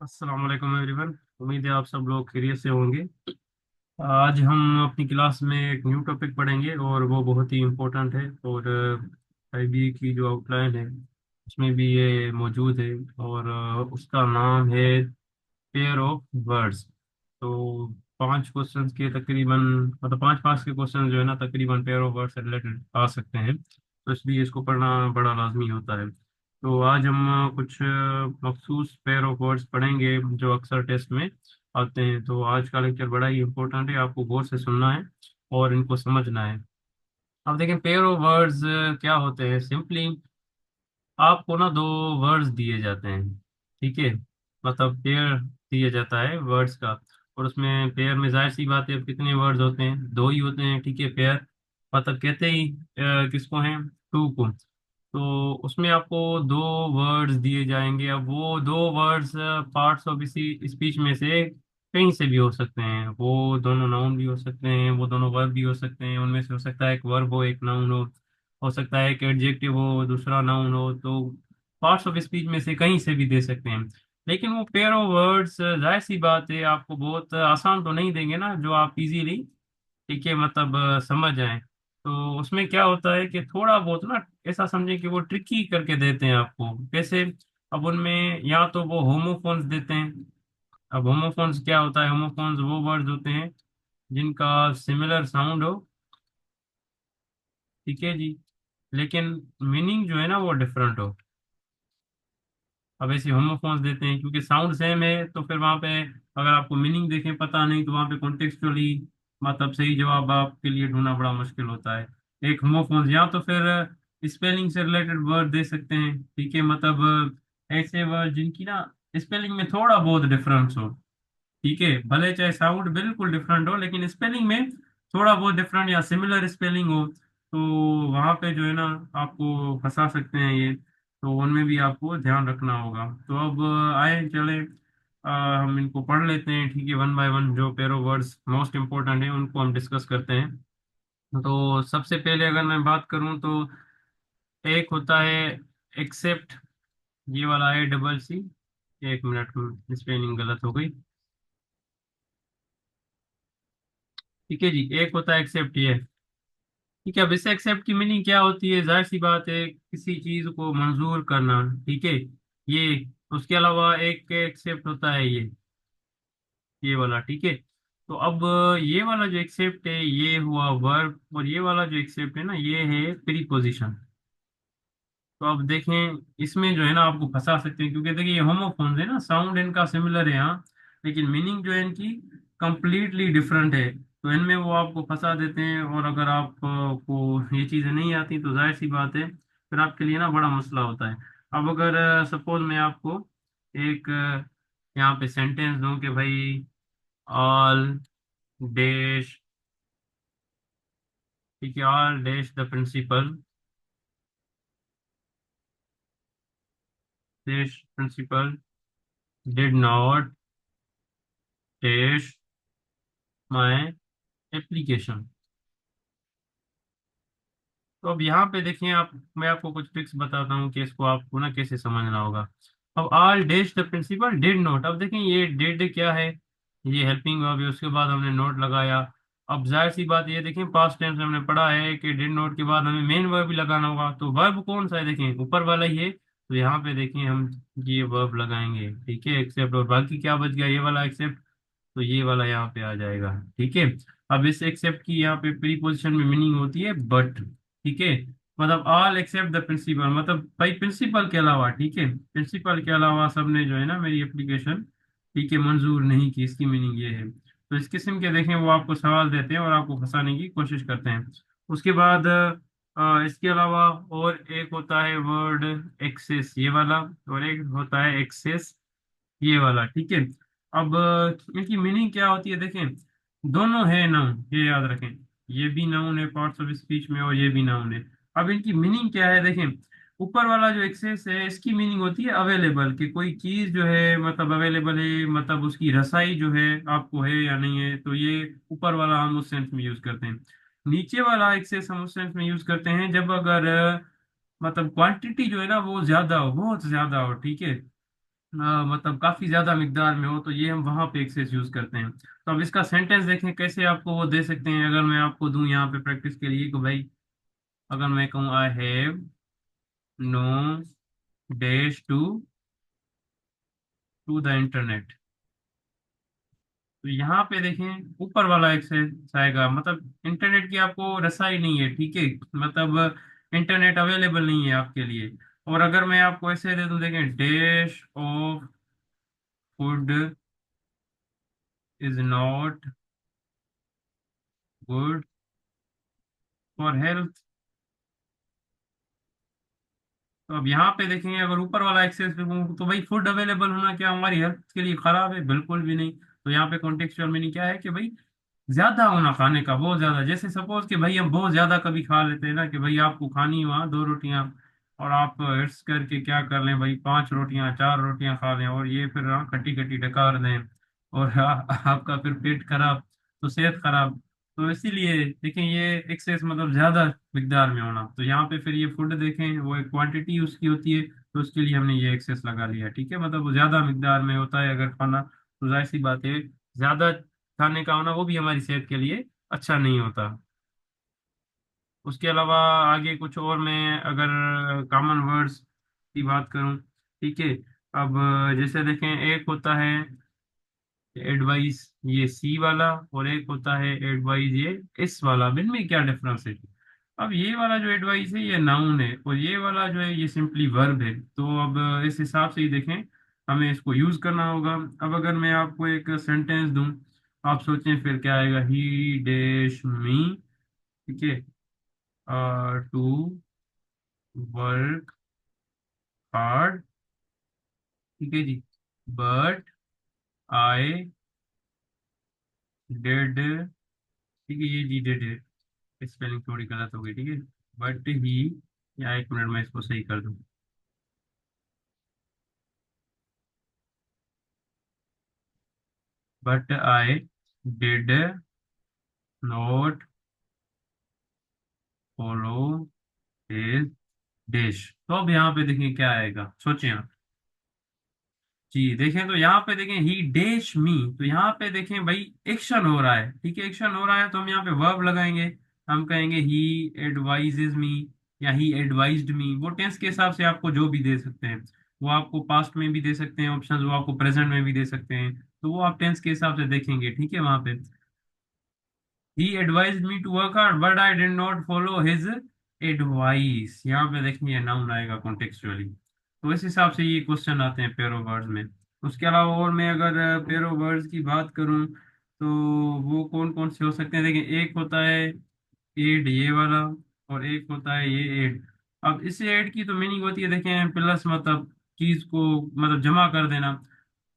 अस्सलाम वालेकुम एवरीवन। उम्मीद है आप सब लोग खैरियत से होंगे। आज हम अपनी क्लास में एक न्यू टॉपिक पढ़ेंगे और वो बहुत ही इम्पोर्टेंट है। और आईबी की जो आउटलाइन है उसमें भी ये मौजूद है। और उसका नाम है पेयर ऑफ वर्ड्स। तो 5 क्वेश्चंस के तकरीबन, मतलब 5 5 के क्वेश्चन जो है ना, तकरीबन पेयर ऑफ वर्ड्स से रिलेटेड आ सकते हैं। तो इसलिए इसको पढ़ना बड़ा लाजमी होता है। तो आज हम कुछ मखसूस पेयर ऑफ वर्ड्स पढ़ेंगे जो अक्सर टेस्ट में आते हैं। तो आज का लेक्चर बड़ा ही इंपॉर्टेंट है, आपको गौर से सुनना है और इनको समझना है। अब देखें, पेयर ऑफ वर्ड्स क्या होते हैं। सिंपली आपको ना दो वर्ड्स दिए जाते हैं, ठीक है। मतलब पेयर दिया जाता है वर्ड्स का। और उसमें पेयर में जाहिर सी बात है, अब कितने वर्ड्स होते हैं, दो ही होते हैं, ठीक है। पेयर मतलब कहते ही किसको हैं, टू को। तो उसमें आपको दो वर्ड्स दिए जाएंगे। अब वो दो वर्ड्स पार्ट्स ऑफ इसी स्पीच में से कहीं से भी हो सकते हैं। वो दोनों नाउन भी हो सकते हैं, वो दोनों वर्ब भी हो सकते हैं। उनमें से हो सकता है एक वर्ब हो, एक नाउन हो सकता है एक एडजेक्टिव हो, दूसरा नाउन हो। तो पार्ट्स ऑफ स्पीच में से कहीं से भी दे सकते हैं। लेकिन वो पेयर ऑफ वर्ड्स जाहिर सी बात है आपको बहुत आसान तो नहीं देंगे ना, जो आप इजीली, ठीक है, मतलब समझ जाएं। तो उसमें क्या होता है कि थोड़ा बहुत ना ऐसा समझें कि वो ट्रिकी करके देते हैं आपको। कैसे? अब उनमें या तो वो होमोफोन्स देते हैं। अब होमोफोन्स क्या होता है? होमोफोन्स वो वर्ड्स होते हैं जिनका सिमिलर साउंड हो, ठीक है जी, लेकिन मीनिंग जो है ना वो डिफरेंट हो। अब ऐसे होमोफोन्स देते हैं क्योंकि साउंड सेम है, तो फिर वहां पे अगर आपको मीनिंग देखें पता नहीं, तो वहां पे कॉन्टेक्चुअली मतलब सही जवाब आपके लिए ढूंढना बड़ा मुश्किल होता है। एक होमोफोन्स या तो फिर स्पेलिंग से रिलेटेड वर्ड दे सकते हैं, ठीक है। मतलब ऐसे वर्ड जिनकी ना स्पेलिंग में थोड़ा बहुत डिफरेंस हो, ठीक है। भले चाहे साउंड बिल्कुल डिफरेंट हो, लेकिन स्पेलिंग में थोड़ा बहुत डिफरेंट या सिमिलर स्पेलिंग हो, तो वहां पे जो है ना आपको फंसा सकते हैं ये। तो उनमें भी आपको ध्यान रखना होगा। तो अब आए चले, हम इनको पढ़ लेते हैं, ठीक है, वन बाय वन। जो पेरो वर्ड्स मोस्ट इंपॉर्टेंट है उनको हम डिस्कस करते हैं। तो सबसे पहले अगर मैं बात करूं तो एक होता है एक्सेप्ट। ये वाला है डबल सी। एक मिनट में स्पेलिंग गलत हो गई, ठीक है जी। एक होता है एक्सेप्ट, ये ठीक है। अब इस एक्सेप्ट की मीनिंग क्या होती है? जाहिर सी बात है, किसी चीज को मंजूर करना, ठीक है। ये उसके अलावा एक एक्सेप्ट होता है ये वाला, ठीक है। तो अब ये वाला जो एक्सेप्ट है ये हुआ वर्ब, और ये वाला जो एक्सेप्ट है ना ये है प्रीपोजिशन। तो अब देखें, इसमें जो है ना आपको फंसा सकते हैं, क्योंकि देखिए ये होमोफोन्स है ना, साउंड इनका सिमिलर है यहाँ, लेकिन मीनिंग जो है इनकी कंप्लीटली डिफरेंट है। तो इनमें वो आपको फंसा देते हैं। और अगर आप को ये चीज़ें नहीं आती तो जाहिर सी बात है फिर आपके लिए ना बड़ा मसला होता है। अब अगर सपोज मैं आपको एक यहाँ पे सेंटेंस दूं कि भाई ऑल डैश, ठीक है, all dash the principal, dash principal did not dash my application. तो अब यहाँ पे देखिए आप, मैं आपको कुछ ट्रिक्स बताता हूँ कि इसको आपको ना कैसे समझना होगा। अब all dash the principal did not, अब देखें ये डिड क्या है, ये हेल्पिंग वर्ब है, उसके बाद हमने नोट लगाया। अब जाहिर सी बात ये देखें, पास्ट टेंस में हमने पढ़ा है कि डिड नोट के बाद हमें मेन वर्ब भी लगाना होगा। तो वर्ब कौन सा है? देखें ऊपर वाला ही है। तो यहाँ पे देखें हम ये वर्ब लगाएंगे, ठीक है, एक्सेप्ट। और बाकी क्या बच गया? ये वाला एक्सेप्ट। तो ये वाला यहाँ पे आ जाएगा, ठीक है। अब इस एक्सेप्ट की यहाँ पे प्रीपोजिशन में मीनिंग होती है बट, ठीक है। मतलब ऑल एक्सेप्ट द प्रिंसिपल, मतलब भाई प्रिंसिपल के अलावा, ठीक है, प्रिंसिपल के अलावा सबने जो है ना मेरी एप्लीकेशन, ठीक है, मंजूर नहीं की। इसकी मीनिंग ये है। तो इस किस्म के देखें वो आपको सवाल देते हैं और आपको फंसाने की कोशिश करते हैं। उसके बाद इसके अलावा और एक होता है वर्ड एक्सेस, ये वाला, और एक होता है एक्सेस, ये वाला, ठीक है। अब इनकी मीनिंग क्या होती है देखें, दोनों है नाउन, ये याद रखें। ये भी नाउन है पार्ट्स ऑफ स्पीच में, और ये भी नाउन है। अब इनकी मीनिंग क्या है देखें। ऊपर वाला जो एक्सेस है इसकी मीनिंग होती है अवेलेबल, कि कोई चीज जो है मतलब अवेलेबल है, मतलब उसकी रसाई जो है आपको है या नहीं है। तो ये ऊपर वाला हम उस सेंस में यूज करते हैं। नीचे वाला एक्सेस हम उस सेंस में यूज करते हैं जब अगर मतलब क्वांटिटी जो है ना वो ज्यादा हो, बहुत ज्यादा हो, ठीक है। मतलब काफी ज्यादा मिकदार में हो तो ये हम वहां पे एक्सेस यूज करते हैं। तो अब इसका सेंटेंस देखें कैसे आपको वो दे सकते हैं। अगर मैं आपको दूं यहाँ पे प्रैक्टिस के लिए, कि भाई अगर मैं कहूँ I have no dash to the internet, तो यहाँ पे देखें ऊपर वाला एक्सेस आएगा, मतलब इंटरनेट की आपको रसाई नहीं है, ठीक है, मतलब इंटरनेट अवेलेबल नहीं है आपके लिए। और अगर मैं आपको ऐसे दे दूं, देखें dash of food is not good for health. तो अब यहाँ पे देखेंगे, अगर ऊपर वाला एक्सेस देखूं तो भाई फूड अवेलेबल होना क्या हमारी हेल्थ के लिए खराब है? बिल्कुल भी नहीं। तो यहाँ पे कॉन्टेक्चुअल मीनिंग क्या है कि भाई ज्यादा होना खाने का, बहुत ज्यादा। जैसे सपोज कि भाई हम बहुत ज्यादा कभी खा लेते हैं ना, कि भाई आपको खानी हुआ 2 रोटियां, और आप हिट्स करके क्या कर लें भाई, 5 रोटियां 4 रोटियां खा लें, और ये फिर खट्टी खट्टी डकार दें, और आपका फिर पेट खराब, तो सेहत खराब। तो इसीलिए देखें ये एक्सेस मतलब ज्यादा मिकदार में होना, तो यहाँ पे फिर ये फूड देखें वो एक क्वांटिटी उसकी होती है, तो उसके लिए हमने ये एक्सेस लगा लिया, ठीक है। मतलब वो ज्यादा मिकदार में होता है अगर खाना, तो जाहिर सी बात है ज्यादा खाने का होना वो भी हमारी सेहत के लिए अच्छा नहीं होता। उसके अलावा आगे कुछ और मैं अगर कॉमन वर्ड्स की बात करूं, ठीक है। अब जैसे देखें, एक होता है एडवाइस, ये सी वाला, और एक होता है एडवाइस ये एस वाला। अब इनमें क्या डिफरेंस है? अब ये वाला जो एडवाइस है ये नाउन है, और ये वाला जो है ये सिंपली वर्ब है। तो अब इस हिसाब से ही देखें हमें इसको यूज करना होगा। अब अगर मैं आपको एक सेंटेंस दूं, आप सोचें फिर क्या आएगा। ही डैश मी, ठीक है, टू वर्क हार्ड, ठीक है जी, बट आई डिड, ठीक है, ये जी डिड है, स्पेलिंग थोड़ी गलत हो गई, ठीक है। बट ही, या एक मिनट में इसको सही कर दूं, but I did not follow his dish. तो अब यहाँ पे देखिए क्या आएगा, सोचिए आप। जी देखें, तो यहाँ पे देखें ही डैश मी, तो यहाँ पे देखें भाई एक्शन हो रहा है, ठीक है, एक्शन हो रहा है, तो हम यहाँ पे वर्ब लगाएंगे। हम कहेंगे ही एडवाइजेज मी, या ही एडवाइज्ड मी। वो टेंस के हिसाब से आपको जो भी दे सकते हैं, वो आपको पास्ट में भी दे सकते हैं ऑप्शन, वो आपको प्रेजेंट में भी दे सकते हैं, तो वो आप टेंस के हिसाब से देखेंगे, ठीक है। वहां पे he advised me to work hard but I did not follow his advice, यहाँ पे देखिए नाउन आएगा कॉन्टेक्चुअली। तो इस हिसाब से ये क्वेश्चन आते हैं पेयर ऑफ वर्ड्स में। उसके अलावा और मैं अगर पेयर ऑफ वर्ड्स की बात करूं, तो वो कौन कौन से हो सकते हैं? देखिए एक होता है एड, ये वाला, और एक होता है ये एड। अब इस एड की तो मीनिंग होती है, देखें प्लस, मतलब चीज को मतलब जमा कर देना,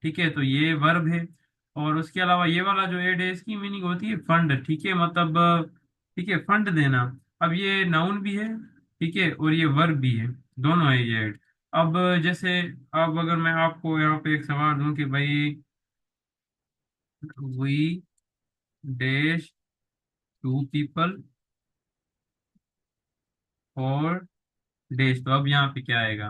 ठीक है, तो ये वर्ब है। और उसके अलावा ये वाला जो एड है इसकी मीनिंग होती है फंड, ठीक है, मतलब ठीक है, फंड देना। अब ये नाउन भी है, ठीक है, और ये वर्ब भी है, दोनों है ये एड। अब जैसे, अब अगर मैं आपको यहाँ पे एक सवाल दूं कि भाई वी डैश टू पीपल और डैश, तो अब यहाँ पे क्या आएगा?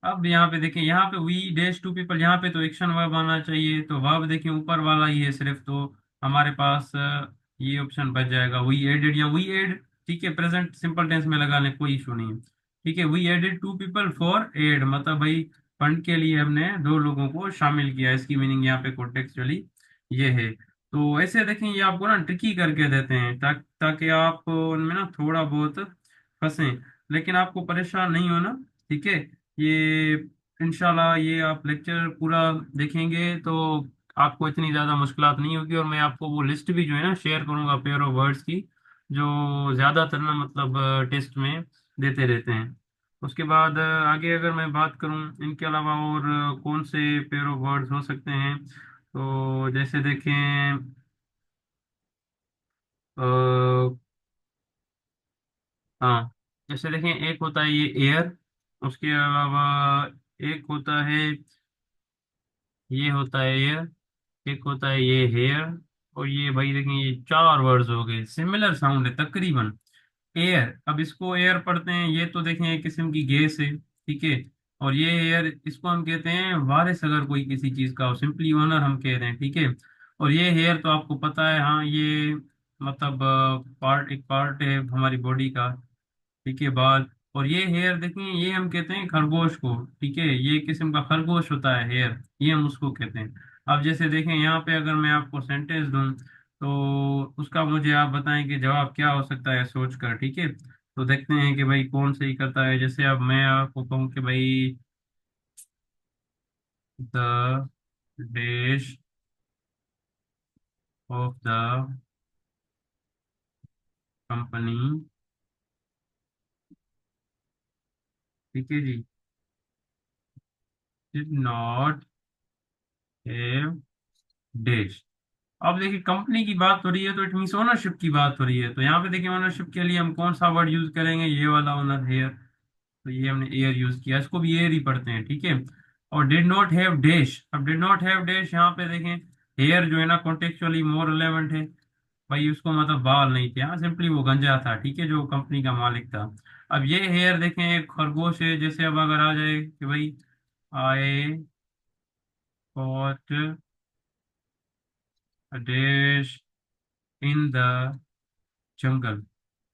अब यहाँ पे देखिए, यहाँ पे वी डैश टू पीपल, यहाँ पे तो एक्शन वर्ब आना चाहिए, तो वर्ब देखिए ऊपर वाला ही है सिर्फ, तो हमारे पास ये ऑप्शन बच जाएगा वी एडेड, या वी एड, ठीक है, प्रेजेंट सिंपल टेंस में लगा लें, कोई इशू नहीं है, ठीक है। We added two people for aid, मतलब भाई फंड के लिए हमने 2 लोगों को शामिल किया, इसकी मीनिंग यहाँ पे कॉन्टेक्चुअली ये है। तो ऐसे देखें ये आपको ना ट्रिकी करके देते हैं, ताकि आप उनमें ना थोड़ा बहुत फंसें, लेकिन आपको परेशान नहीं होना, ठीक है। ये इंशाल्लाह ये आप लेक्चर पूरा देखेंगे तो आपको इतनी ज़्यादा मुश्किलात नहीं होगी, और मैं आपको वो लिस्ट भी जो है ना शेयर करूंगा पेयर ऑफ वर्ड्स की, जो ज़्यादातर ना मतलब टेस्ट में देते रहते हैं। उसके बाद आगे अगर मैं बात करूं इनके अलावा और कौन से पेयर ऑफ वर्ड्स हो सकते हैं, तो जैसे देखें हाँ, जैसे देखें एक होता है ये एयर, उसके अलावा एक होता है, ये होता है एयर, एक होता है ये हेयर, और ये भाई देखें ये 4 वर्ड्स हो गए, सिमिलर साउंड है तकरीबन। एयर, अब इसको एयर पढ़ते हैं, ये तो देखें एक किस्म की गैस है, ठीक है। और ये हेयर इसको हम कहते हैं वारिस, अगर कोई किसी चीज का हो, सिंपली ओनर हम कह रहे हैं, ठीक है। और ये हेयर तो आपको पता है, हाँ ये मतलब पार्ट, एक पार्ट है हमारी बॉडी का, ठीक है, बाल। और ये हेयर देखें, ये हम कहते हैं खरगोश को, ठीक है, ये किस्म का खरगोश होता है हेयर, ये हम उसको कहते हैं। अब जैसे देखें यहाँ पे अगर मैं आपको सेंटेंस दूं, तो उसका मुझे आप बताएं कि जवाब क्या हो सकता है सोच कर, ठीक है। तो देखते हैं कि भाई कौन सही करता है। जैसे अब मैं आपको कहूँ कि भाई the dish of the company, ठीक है जी, डिड नॉट हैव डिश। अब देखिए कंपनी की बात हो रही है, तो इट मीन्स ओनरशिप की बात हो रही है। तो यहाँ पे देखिए ओनरशिप के लिए हम कौन सा वर्ड यूज करेंगे, ये वाला ओनर हेयर। तो ये हमने एयर यूज किया, इसको भी एयर ही पढ़ते हैं, ठीक है। और डिड नॉट हैव डैश, अब डिड नॉट हैव डैश यहाँ पे देखें, हेयर जो है ना कॉन्टेक्चुअली मोर रिलेवेंट है। भाई उसको मतलब बाल नहीं थे, हाँ सिंपली वो गंजा था, ठीक है, जो कंपनी का मालिक था। अब ये हेयर देखें एक खरगोश है, जैसे अब अगर आ जाए कि भाई आई caught a dash in the jungle.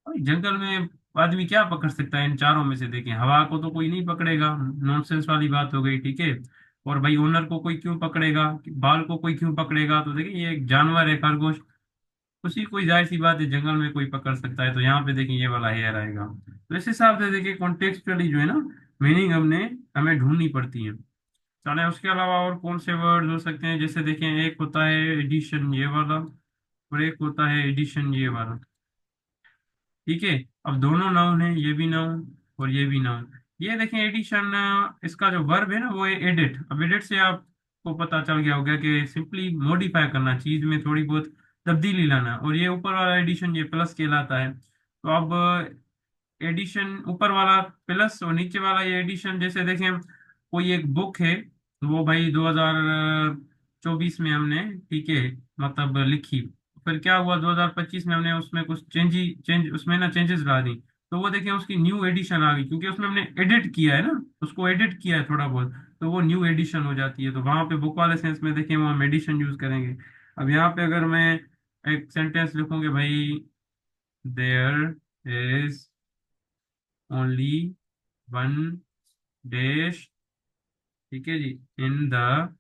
भाई जंगल में आदमी क्या पकड़ सकता है इन चारों में से, देखें हवा को तो कोई नहीं पकड़ेगा, नॉनसेंस वाली बात हो गई, ठीक है। और भाई ओनर को कोई क्यों पकड़ेगा, बाल को कोई क्यों पकड़ेगा, तो देखिए ये एक जानवर है खरगोश, उसी कोई जाहिर सी बात है जंगल में कोई पकड़ सकता है, तो यहाँ पे देखिए ये वाला हेयर आएगा। तो इस हिसाब से देखिए कॉन्टेक्चुअली जो है ना मीनिंग हमें ढूंढनी पड़ती है। चले उसके अलावा और कौन से वर्ड हो सकते हैं, जैसे देखें एक होता है एडिशन ये वाला, और एक होता है एडिशन ये वाला, ठीक है। अब दोनों नाउन है, ये भी नाउन और ये भी नाउन। ये देखें एडिशन, इसका जो वर्ब है ना वो है एडिट। अब एडिट से आपको पता चल गया होगा कि सिंपली मॉडिफाई करना, चीज में थोड़ी बहुत तब्दीली लाना। और ये ऊपर वाला एडिशन ये प्लस कहलाता है। तो अब एडिशन ऊपर वाला प्लस और नीचे वाला ये एडिशन, जैसे देखें कोई एक बुक है, तो वो भाई 2024 में हमने, ठीक है, मतलब लिखी। फिर क्या हुआ 2025 में हमने उसमें कुछ चेंज उसमें ना चेंजेस ला दी, तो वो देखें उसकी न्यू एडिशन आ गई, क्योंकि उसमें हमने एडिट किया है ना, उसको एडिट किया है थोड़ा बहुत, तो वो न्यू एडिशन हो जाती है। तो वहां पे बुक वाले सेंस में देखें वो हम एडिशन यूज करेंगे। अब यहाँ पे अगर मैं एक सेंटेंस लिखूंगे भाई, there is only one dash, ठीक है जी, in the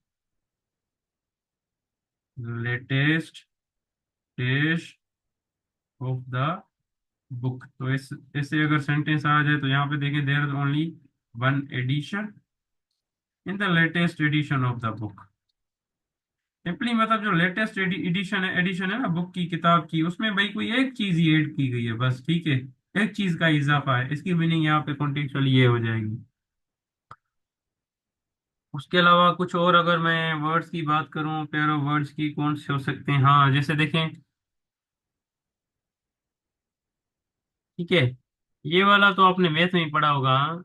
latest dash of the book. तो इस ऐसे अगर सेंटेंस आ जाए, तो यहाँ पे देखिए there is only one edition in the latest edition of the book. Simply मतलब जो लेटेस्ट एडिशन है ना बुक की, किताब की, उसमें भाई कोई एक चीज ही ऐड की गई है बस, ठीक है, एक चीज का इजाफा है, इसकी मीनिंग यहाँ पे कॉन्टेक्चुअली ये हो जाएगी। उसके अलावा कुछ और अगर मैं वर्ड्स की बात करूं, पेयर ऑफ वर्ड्स की कौन से हो सकते हैं, हाँ जैसे देखें, ठीक है, ये वाला तो आपने मैथ में ही पढ़ा होगा, हाँ?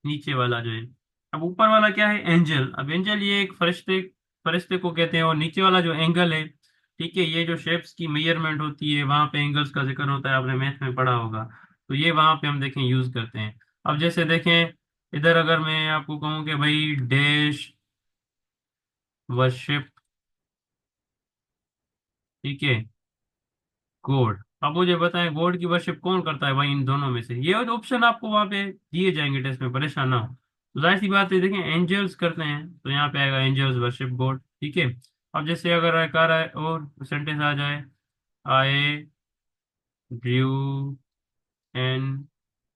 नीचे वाला जो है, अब ऊपर वाला क्या है, एंजल। अब एंजल ये एक फरिश्ते, फरिश्ते को कहते हैं। और नीचे वाला जो एंगल है, ठीक है, ये जो शेप्स की मेजरमेंट होती है वहां पे एंगल्स का जिक्र होता है, आपने मैथ में पढ़ा होगा। तो ये वहां पे हम देखें यूज करते हैं। अब जैसे देखें इधर अगर मैं आपको कहूँ कि भाई डैश वर्शिप, ठीक है, गॉड। अब मुझे बताएं गॉड की वर्शिप कौन करता है भाई इन दोनों में से, ये ऑप्शन आपको वहां पे दिए जाएंगे टेस्ट में, परेशान ना हो। तो जाहिर सी बात है, देखें एंजल्स करते हैं तो यहाँ पे आएगा एंजल्स वर्शिप गॉड, ठीक है। अब जैसे अगर एक आ रहा है और सेंटेंस आ जाए, आई ड्रू एन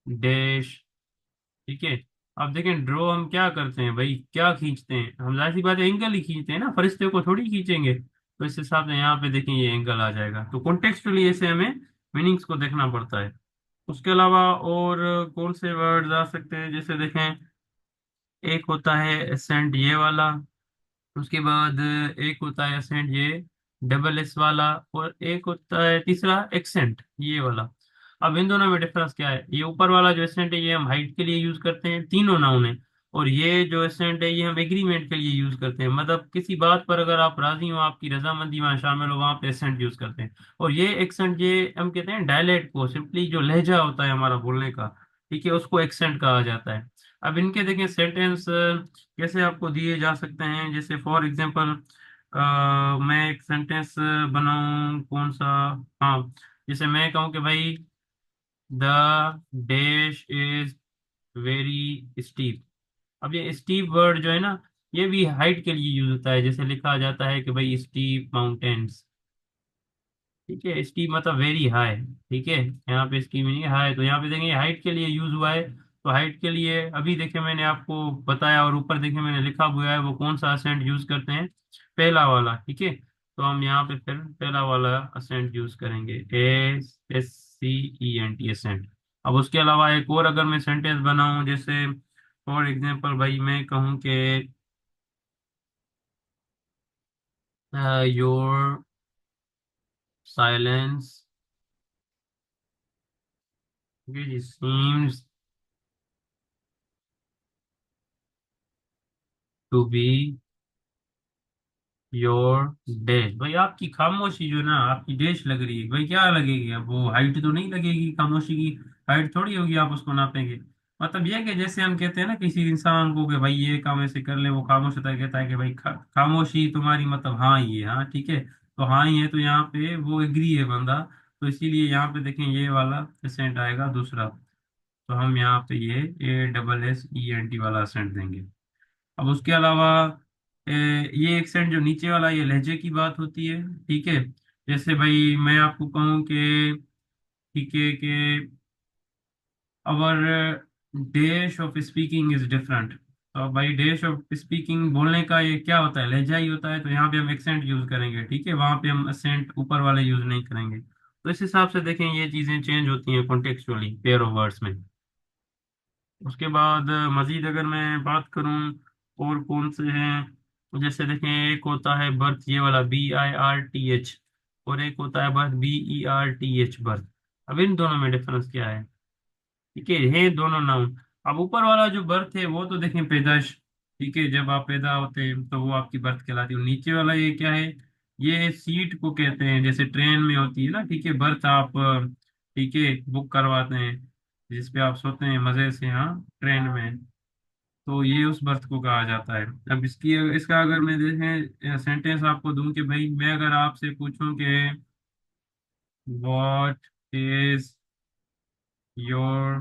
डैश, ठीक है। अब देखें ड्रॉ हम क्या करते हैं भाई, क्या खींचते हैं हम, जाहिर सी बात है एंगल ही खींचते हैं ना, फरिश्ते को थोड़ी खींचेंगे। तो इस हिसाब से यहाँ पे देखें ये एंगल आ जाएगा। तो कॉन्टेक्चुअली ऐसे हमें मीनिंग्स को देखना पड़ता है। उसके अलावा और कौन से वर्ड्स आ सकते हैं, जैसे देखें एक होता है एसेंट ये वाला, उसके बाद एक होता है एसेंट ये डबल एस वाला, और एक होता है तीसरा एक्सेंट ये वाला। अब इन दोनों में डिफरेंस क्या है, ये ऊपर वाला जो एसेंट है ये हम हाइट के लिए यूज करते हैं, तीनों नाउन है। और ये जो एसेंट है ये हम एग्रीमेंट के लिए यूज करते हैं, मतलब किसी बात पर अगर आप राजी हो, आपकी रजामंदी वहाँ शामिल हो, वहाँ पे एसेंट यूज करते हैं। और ये एक्सेंट ये हम कहते हैं डायलेक्ट को, सिंपली जो लहजा होता है हमारा बोलने का, ठीक है, उसको एक्सेंट कहा जाता है। अब इनके देखें सेंटेंस कैसे आपको दिए जा सकते हैं, जैसे फॉर एग्जांपल मैं एक सेंटेंस बनाऊं कौन सा। हाँ, जैसे मैं कहूँ कि भाई the dash is very steep. अब ये स्टीप वर्ड जो है ना, ये भी हाइट के लिए यूज होता है। जैसे लिखा जाता है कि भाई स्टीप माउंटेन्स, ठीक है, इसकी मतलब वेरी हाई। ठीक है, यहाँ पे इसकी मीनिंग हाई, तो यहाँ पे देखेंगे हाइट के लिए यूज हुआ है। तो हाइट के लिए अभी देखे मैंने आपको बताया, और ऊपर देखे मैंने लिखा हुआ है वो कौन सा असेंट यूज करते हैं, पहला वाला। ठीक है, तो हम यहाँ पे फिर पहला वाला असेंट यूज करेंगे, ASCENT असेंट। अब उसके अलावा एक और अगर मैं सेंटेंस बनाऊं, जैसे फॉर एग्जाम्पल भाई मैं कहूँ कि your silence seems to be your dash. भाई आपकी खामोशी जो ना आपकी डैश लग रही है, भाई क्या लगेगी, अब वो हाइट तो नहीं लगेगी, खामोशी की हाइट थोड़ी होगी, आप उसको नापेंगे। मतलब ये है कि जैसे हम कहते हैं ना किसी इंसान को कि भाई ये काम ऐसे कर ले, वो खामोश होता है, कहता है कि भाई खामोशी तुम्हारी मतलब हाँ ही है, हाँ ठीक है, तो हाँ ही है, तो यहाँ पे वो एग्री है बंदा। तो इसीलिए यहाँ पे देखें ये वाला असेंट आएगा दूसरा। तो हम यहाँ पे ये ASSENT वाला असेंट देंगे। अब उसके अलावा ये एक्सेंट जो नीचे वाला, ये लहजे की बात होती है। ठीक है, जैसे भाई मैं आपको कहूँ कि ठीक है कि our dash of speaking is different. तो भाई डेश ऑफ स्पीकिंग बोलने का ये क्या होता है, लहजा ही होता है, तो यहाँ पे हम एक्सेंट यूज करेंगे। ठीक है, वहां पे हम असेंट ऊपर वाले यूज नहीं करेंगे। तो इस हिसाब से देखें ये चीजें चेंज होती हैं कॉन्टेक्चुअली पेयर ऑफ वर्ड्स में। उसके बाद मजीद अगर मैं बात करूं और कौन से हैं, जैसे देखें एक होता है बर्थ, ये वाला BIRTH, और एक होता है बर्थ BERTH, बर्थ। अब इन दोनों में डिफरेंस क्या है? ठीक है दोनों नाउन। अब ऊपर वाला जो बर्थ है वो तो देखें पैदाइश, ठीक है, जब आप पैदा होते हैं तो वो आपकी बर्थ कहलाती है। नीचे वाला ये क्या है, ये सीट को कहते हैं, जैसे ट्रेन में होती है ना, ठीक है, बर्थ आप ठीक है बुक करवाते हैं, जिस पे आप सोते हैं मजे से, हाँ, ट्रेन में। तो ये उस बर्थ को कहा जाता है। अब इसकी इसका अगर मैं देखें सेंटेंस आपको दूं कि भाई मैं अगर आपसे पूछूं कि what is your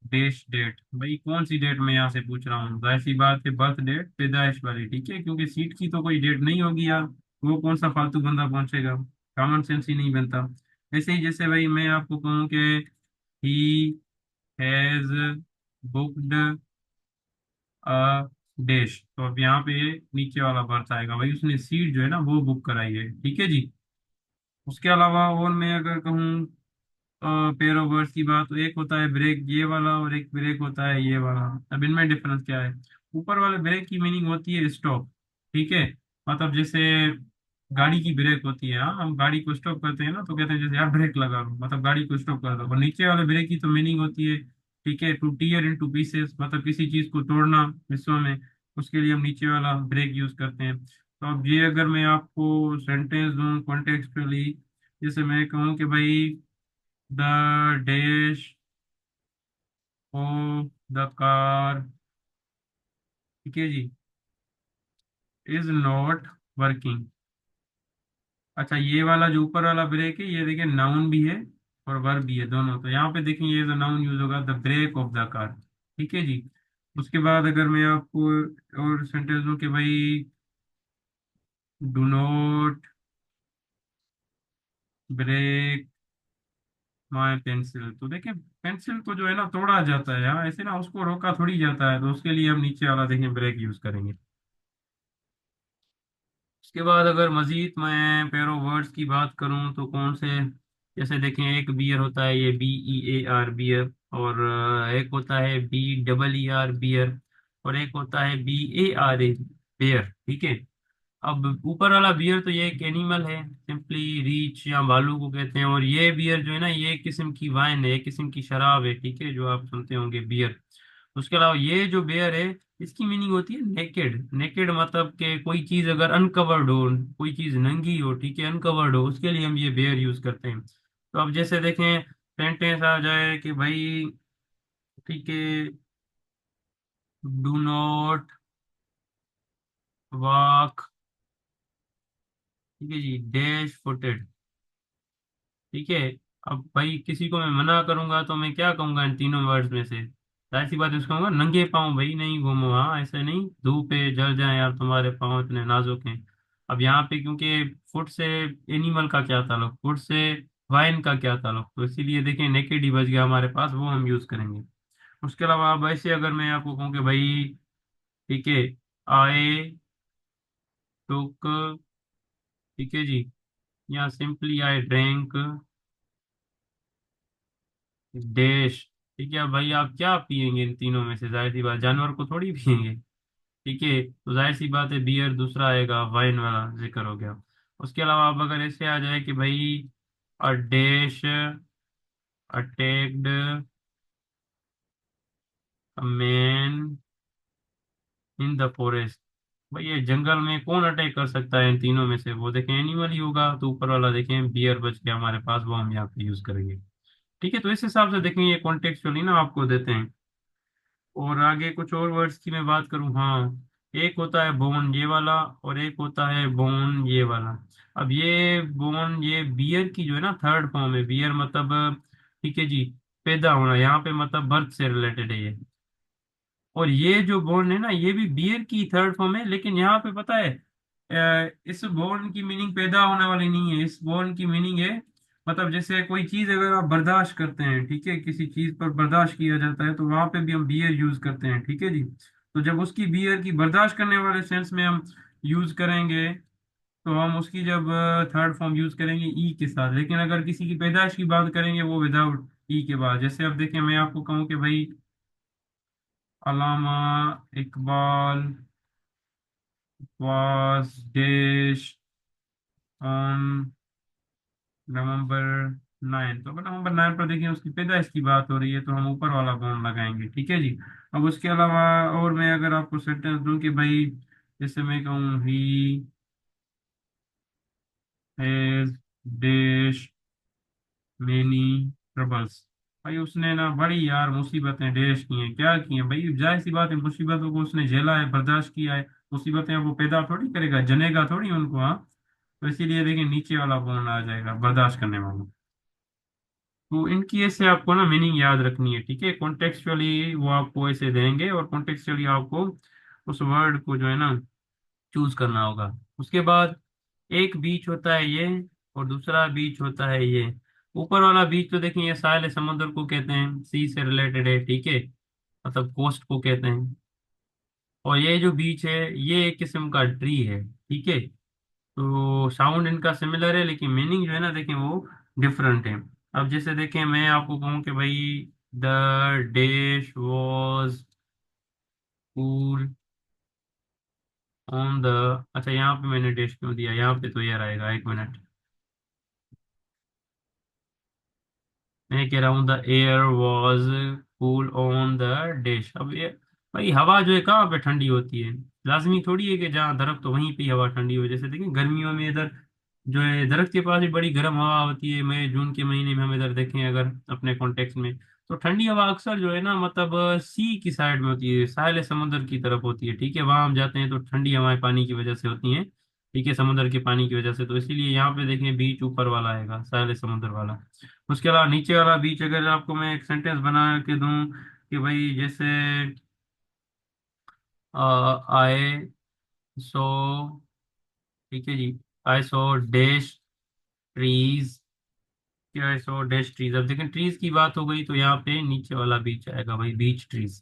dash date, भाई कौन सी डेट मैं यहाँ से पूछ रहा हूँ, जाहिर सी बात है बर्थ डेट, पैदाइश वाली। ठीक है, क्योंकि सीट की तो कोई डेट नहीं होगी यार, वो कौन सा फालतू बंदा पहुंचेगा, कॉमन सेंस ही नहीं बनता। ऐसे ही जैसे भाई मैं आपको कहूँ कि he has booked a dash, तो अब यहाँ पे नीचे वाला बर्थ आएगा, भाई उसने सीट जो है ना वो बुक कराई है। ठीक है जी। उसके अलावा और मैं अगर कहूँ पेयर ऑफ वर्ड्स की बात, तो एक होता है ब्रेक ये वाला, और एक ब्रेक होता है ये वाला। अब इनमें डिफरेंस क्या है? ऊपर वाले ब्रेक की मीनिंग होती है स्टॉप, ठीक है, मतलब जैसे गाड़ी की ब्रेक होती है, हाँ, हम गाड़ी को स्टॉप करते हैं ना, तो कहते हैं जैसे यार ब्रेक लगा लो, मतलब गाड़ी को स्टॉप कर दो। और नीचे वाले ब्रेक की तो मीनिंग होती है, ठीक है, टू टीयर इन टू पीसेस, मतलब किसी चीज को तोड़ना हिस्सों में, उसके लिए हम नीचे वाला ब्रेक यूज करते हैं। तो अब ये अगर मैं आपको सेंटेंस दूं कॉन्टेक्चुअली, जैसे मैं कहूँ कि भाई the dash of the car, ठीक है जी, इज नॉट वर्किंग। अच्छा, ये वाला जो ऊपर वाला ब्रेक है, ये देखिए नाउन भी है और वर्ब भी है दोनों, तो यहाँ पे देखिए ये जो नाउन यूज होगा, the brake of the car. ठीक है जी। उसके बाद अगर मैं आपको और सेंटेंस दूं कि भाई do not break my pencil, तो देखिए पेंसिल को जो है ना तोड़ा जाता है, यहाँ ऐसे ना उसको रोका थोड़ी जाता है, तो उसके लिए हम नीचे वाला देखें ब्रेक यूज करेंगे। उसके बाद अगर मजीद मैं पेयर ऑफ वर्ड्स की बात करूं तो कौन से, जैसे देखें एक बियर होता है, ये BEAR बियर, और एक होता है BEER बियर, और एक होता है BARA बेयर। ठीक है, अब ऊपर वाला बियर तो ये एक एनिमल है, सिंपली रीच या भालू को कहते हैं, और ये बियर जो है ना ये एक किस्म की वाइन है, एक किस्म की शराब है, ठीक है, जो आप सुनते होंगे बियर। उसके अलावा ये जो बेयर है, इसकी मीनिंग होती है नेकेड। नेकेड मतलब कि कोई चीज अगर अनकवर्ड हो, कोई चीज नंगी हो, ठीक है, अनकवर्ड हो, उसके लिए हम ये बेयर यूज करते हैं। तो अब जैसे देखें सेंटेंस आ जाए कि भाई ठीक है डू नॉट वॉक, ठीक है जी, डैश फुटेड, ठीक है। अब भाई किसी को मैं मना करूंगा तो मैं क्या कहूंगा इन तीनों वर्ड्स में से? जाहिर सी बात है उसको कहूंगा नंगे पाँव भाई नहीं घूमो, हाँ ऐसे नहीं, धूप पे जल जाए यार तुम्हारे पाँव इतने नाजुक हैं। अब यहाँ पे क्योंकि फुट से एनिमल का क्या ताल्लुक, फुट से वाइन का क्या ताल्लुक, तो इसीलिए देखें नेकेड ही बच गया हमारे पास, वो हम यूज करेंगे। उसके अलावा अब ऐसे अगर मैं आपको कहूँ कि भाई, ठीक है, आई टुक, ठीक है जी, या सिंपली आई ड्रिंक डैश, ठीक है। अब भाई आप क्या पियेंगे इन तीनों में से? जाहिर सी बात जानवर को थोड़ी पियेंगे, ठीक है, तो जाहिर सी बात है बियर दूसरा आएगा, वाइन वाला जिक्र हो गया। उसके अलावा आप अगर ऐसे आ जाए कि भाई a dash attacked a man in the forest, भाई ये जंगल में कौन अटैक कर सकता है इन तीनों में से? वो देखें एनिमल ही होगा, तो ऊपर वाला देखें बियर बच गया हमारे पास, वो हम यहाँ पे यूज करेंगे। ठीक है, तो इस हिसाब से देखें ये कॉन्टेक्चुअली ना आपको देते हैं। और आगे कुछ और वर्ड्स की मैं बात करूं, हाँ, एक होता है बोन ये वाला, और एक होता है बोन ये वाला। अब ये बोन ये बियर की जो है ना थर्ड फॉर्म है, बियर मतलब, ठीक है जी, पैदा होना, यहाँ पे मतलब बर्थ से रिलेटेड है ये। और ये जो बोन है ना ये भी बियर की थर्ड फॉर्म है, लेकिन यहाँ पे पता है इस बोन की मीनिंग पैदा होने वाली नहीं है, इस बोन की मीनिंग है मतलब जैसे कोई चीज अगर आप बर्दाश्त करते हैं, ठीक है, किसी चीज पर बर्दाश्त किया जाता है तो वहां पे भी हम बियर यूज करते हैं, ठीक है जी। तो जब उसकी बियर की बर्दाश्त करने वाले सेंस में हम यूज करेंगे, तो हम उसकी जब थर्ड फॉर्म यूज करेंगे ई के साथ, लेकिन अगर किसी की पैदाइश की बात करेंगे वो विदाउट ई के बाद। जैसे अब देखें मैं आपको कहूँ कि भाई Allama Iqbal was dash on नवंबर 9, तो अगर नवंबर 9 पर देखिए उसकी पैदाइश की बात हो रही है तो हम ऊपर वाला बॉन्ड लगाएंगे, ठीक है जी। अब उसके अलावा और मैं अगर आपको सेंटेंस दूं कि भाई, जैसे मैं कहूँ he has dash many troubles, भाई उसने ना बड़ी यार मुसीबतें डैश की हैं, क्या की हैं भाई? जाहिर सी बात है मुसीबतों को उसने झेला है, बर्दाश्त किया है, मुसीबतें अब वो पैदा थोड़ी करेगा, जनेगा थोड़ी उनको, हाँ। तो इसीलिए देखिए नीचे वाला बॉन्ड आ जाएगा, बर्दाश्त करने वाला। तो इनकी ऐसे आपको ना मीनिंग याद रखनी है, ठीक है, कॉन्टेक्चुअली वो आपको ऐसे देंगे और कॉन्टेक्चुअली आपको उस वर्ड को जो है ना चूज करना होगा। उसके बाद एक बीच होता है ये, और दूसरा बीच होता है ये। ऊपर वाला बीच तो देखिए ये साहिल समुद्र को कहते हैं, सी से रिलेटेड है, ठीक है, मतलब कोस्ट को कहते हैं। और ये जो बीच है ये एक किस्म का ट्री है, ठीक है। तो साउंड इनका सिमिलर है लेकिन मीनिंग जो है ना देखें वो डिफरेंट है। अब जैसे देखें मैं आपको कहूँ कि भाई the dash was cool on the, अच्छा यहाँ पे मैंने डैश क्यों दिया, यहाँ पे तो यार आएगा, एक मिनट, मैं कह रहा हूँ the air was cool on the dash. अब ये भाई हवा जो है कहाँ पे ठंडी होती है? लाजमी थोड़ी है कि जहाँ दरख्त तो वहीं पे ही हवा ठंडी हो। जैसे देखिए गर्मियों में इधर जो है दरख्त के पास भी बड़ी गर्म हवा होती है, मई जून के महीने में हम इधर देखें अगर अपने कॉन्टेक्स्ट में, तो ठंडी हवा अक्सर जो है ना मतलब सी की साइड में होती है, साहिल समुद्र की तरफ होती है, ठीक है, वहां हम जाते हैं तो ठंडी हवाएं पानी की वजह से होती हैं, ठीक है, समुद्र के पानी की वजह से। तो इसीलिए यहाँ पे देखें बीच ऊपर वाला आएगा, साहिल समुद्र वाला। उसके अलावा नीचे वाला बीच अगर आपको मैं एक सेंटेंस बना के दूं कि भाई जैसे आए सो, ठीक है जी, आई सो डैश ट्रीज, आई सो डैश ट्रीज। अब देखें ट्रीज की बात हो गई तो यहाँ पे नीचे वाला बीच आएगा भाई, बीच ट्रीज।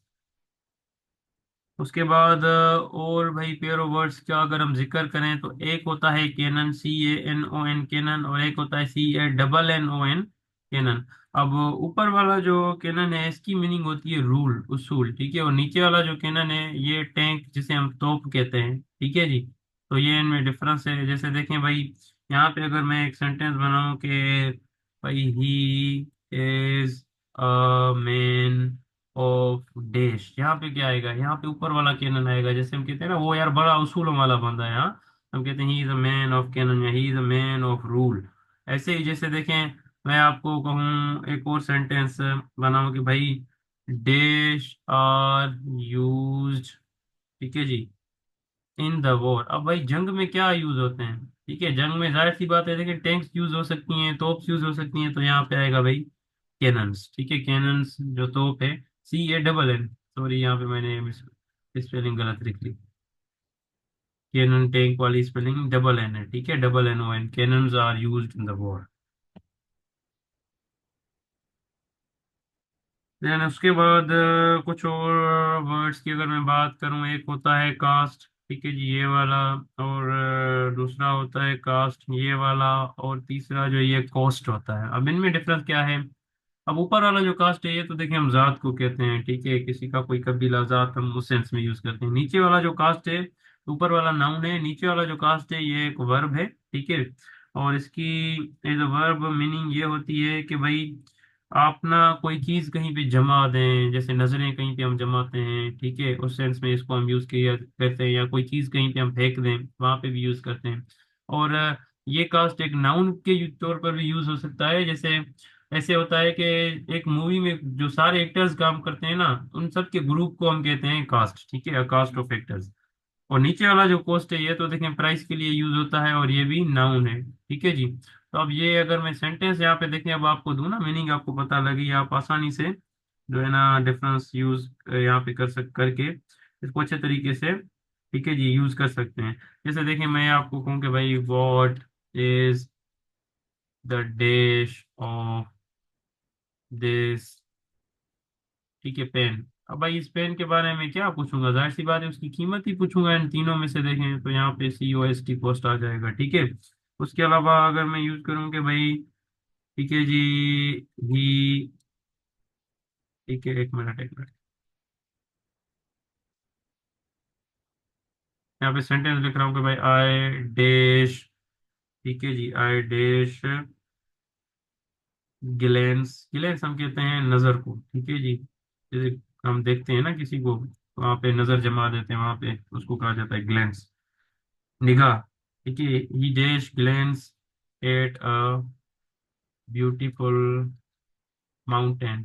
उसके बाद और भाई पेयर ऑफ वर्ड्स का अगर हम जिक्र करें तो एक होता है कैनन, CANON कैनन, और एक होता है CANNON कैनन। अब ऊपर वाला जो कैनन है इसकी मीनिंग होती है रूल, उसूल, ठीक है, और नीचे वाला जो कैनन है ये टैंक जिसे हम तोप कहते हैं, ठीक है जी। तो ये इनमें डिफरेंस है। जैसे देखें भाई यहाँ पे अगर मैं एक सेंटेंस बनाऊं कि भाई he is a man of dash, यहाँ पे क्या आएगा? यहाँ पे ऊपर वाला कैनन आएगा, जैसे हम कहते हैं ना वो यार बड़ा उसूलों वाला बंदा है, हाँ, हम कहते हैं he is a man of canon या he is a man of rule. ऐसे ही जैसे देखें मैं आपको कहूँ एक और सेंटेंस बनाऊं कि भाई डैश आर यूज्ड, ठीक है जी, इन द वॉर। अब भाई जंग में क्या यूज होते हैं? ठीक है, जंग में जाहिर सी बात है, देखिए टैंक्स यूज हो सकती हैं, तोप्स यूज हो सकती हैं, तो यहाँ पे आएगा भाई कैनन्स। ठीक है, कैनन्स जो तोप है, CANN, सॉरी यहाँ पे मैंने स्पेलिंग गलत लिख ली। कैनन टैंक वाली स्पेलिंग डबल एन है, ठीक है, DNNON, cannons are used in the war. Then उसके बाद कुछ और वर्ड्स की अगर मैं बात करूं, एक होता है कास्ट, ठीक है जी, ये वाला। और दूसरा होता है कास्ट, ये वाला। और तीसरा जो ये कॉस्ट होता है। अब इनमें डिफरेंस क्या है? अब ऊपर वाला जो कास्ट है, ये तो देखिए हम जात को कहते हैं, ठीक है, किसी का कोई कबीला जात हम उस सेंस में यूज करते हैं। नीचे वाला जो कास्ट है, ऊपर वाला नाउन है, नीचे वाला जो कास्ट है ये एक वर्ब है, ठीक है। और इसकी एज अ वर्ब मीनिंग ये होती है कि भाई आप ना कोई चीज कहीं पे जमा दें, जैसे नजरें कहीं पे हम जमाते हैं, ठीक है, उस सेंस में इसको हम यूज किया करते हैं। या कोई चीज कहीं पे हम फेंक दें, वहां पे भी यूज करते हैं। और ये कास्ट एक नाउन के तौर पर भी यूज हो सकता है। जैसे ऐसे होता है कि एक मूवी में जो सारे एक्टर्स काम करते हैं ना, उन सब के ग्रुप को हम कहते हैं कास्ट, ठीक है, कास्ट ऑफ एक्टर्स। और नीचे वाला जो कोस्ट है, ये तो देखें प्राइस के लिए यूज होता है, और ये भी नाउन है, ठीक है जी। तो अब ये अगर मैं सेंटेंस यहाँ पे देखें, अब आपको दूं ना मीनिंग, आपको पता लगी, आप आसानी से जो है ना डिफरेंस यूज यहाँ पे कर सक करके इसको अच्छे तरीके से, ठीक है जी, यूज कर सकते हैं। जैसे देखें, मैं आपको कहूँ कि भाई what is the dish of this, ठीक है, पेन। अब भाई इस पेन के बारे में क्या पूछूंगा? जाहिर सी बात है उसकी कीमत ही पूछूंगा। इन तीनों में से देखें तो यहाँ पे COST कॉस्ट आ जाएगा, ठीक है। उसके अलावा अगर मैं यूज करूँ कि भाई, ठीक है जी, ही, ठीक है, एक मिनट एक मिनट, यहाँ पे सेंटेंस लिख रहा हूँ कि भाई आई डैश, ठीक है जी, आई डैश ग्लेंस। ग्लेंस हम कहते हैं नजर को, ठीक है जी। जैसे हम देखते हैं ना किसी को, वहां पे नजर जमा देते हैं, वहां पे उसको कहा जाता है ग्लेंस, निगाह, ठीक है। ही dash glens at a beautiful mountain.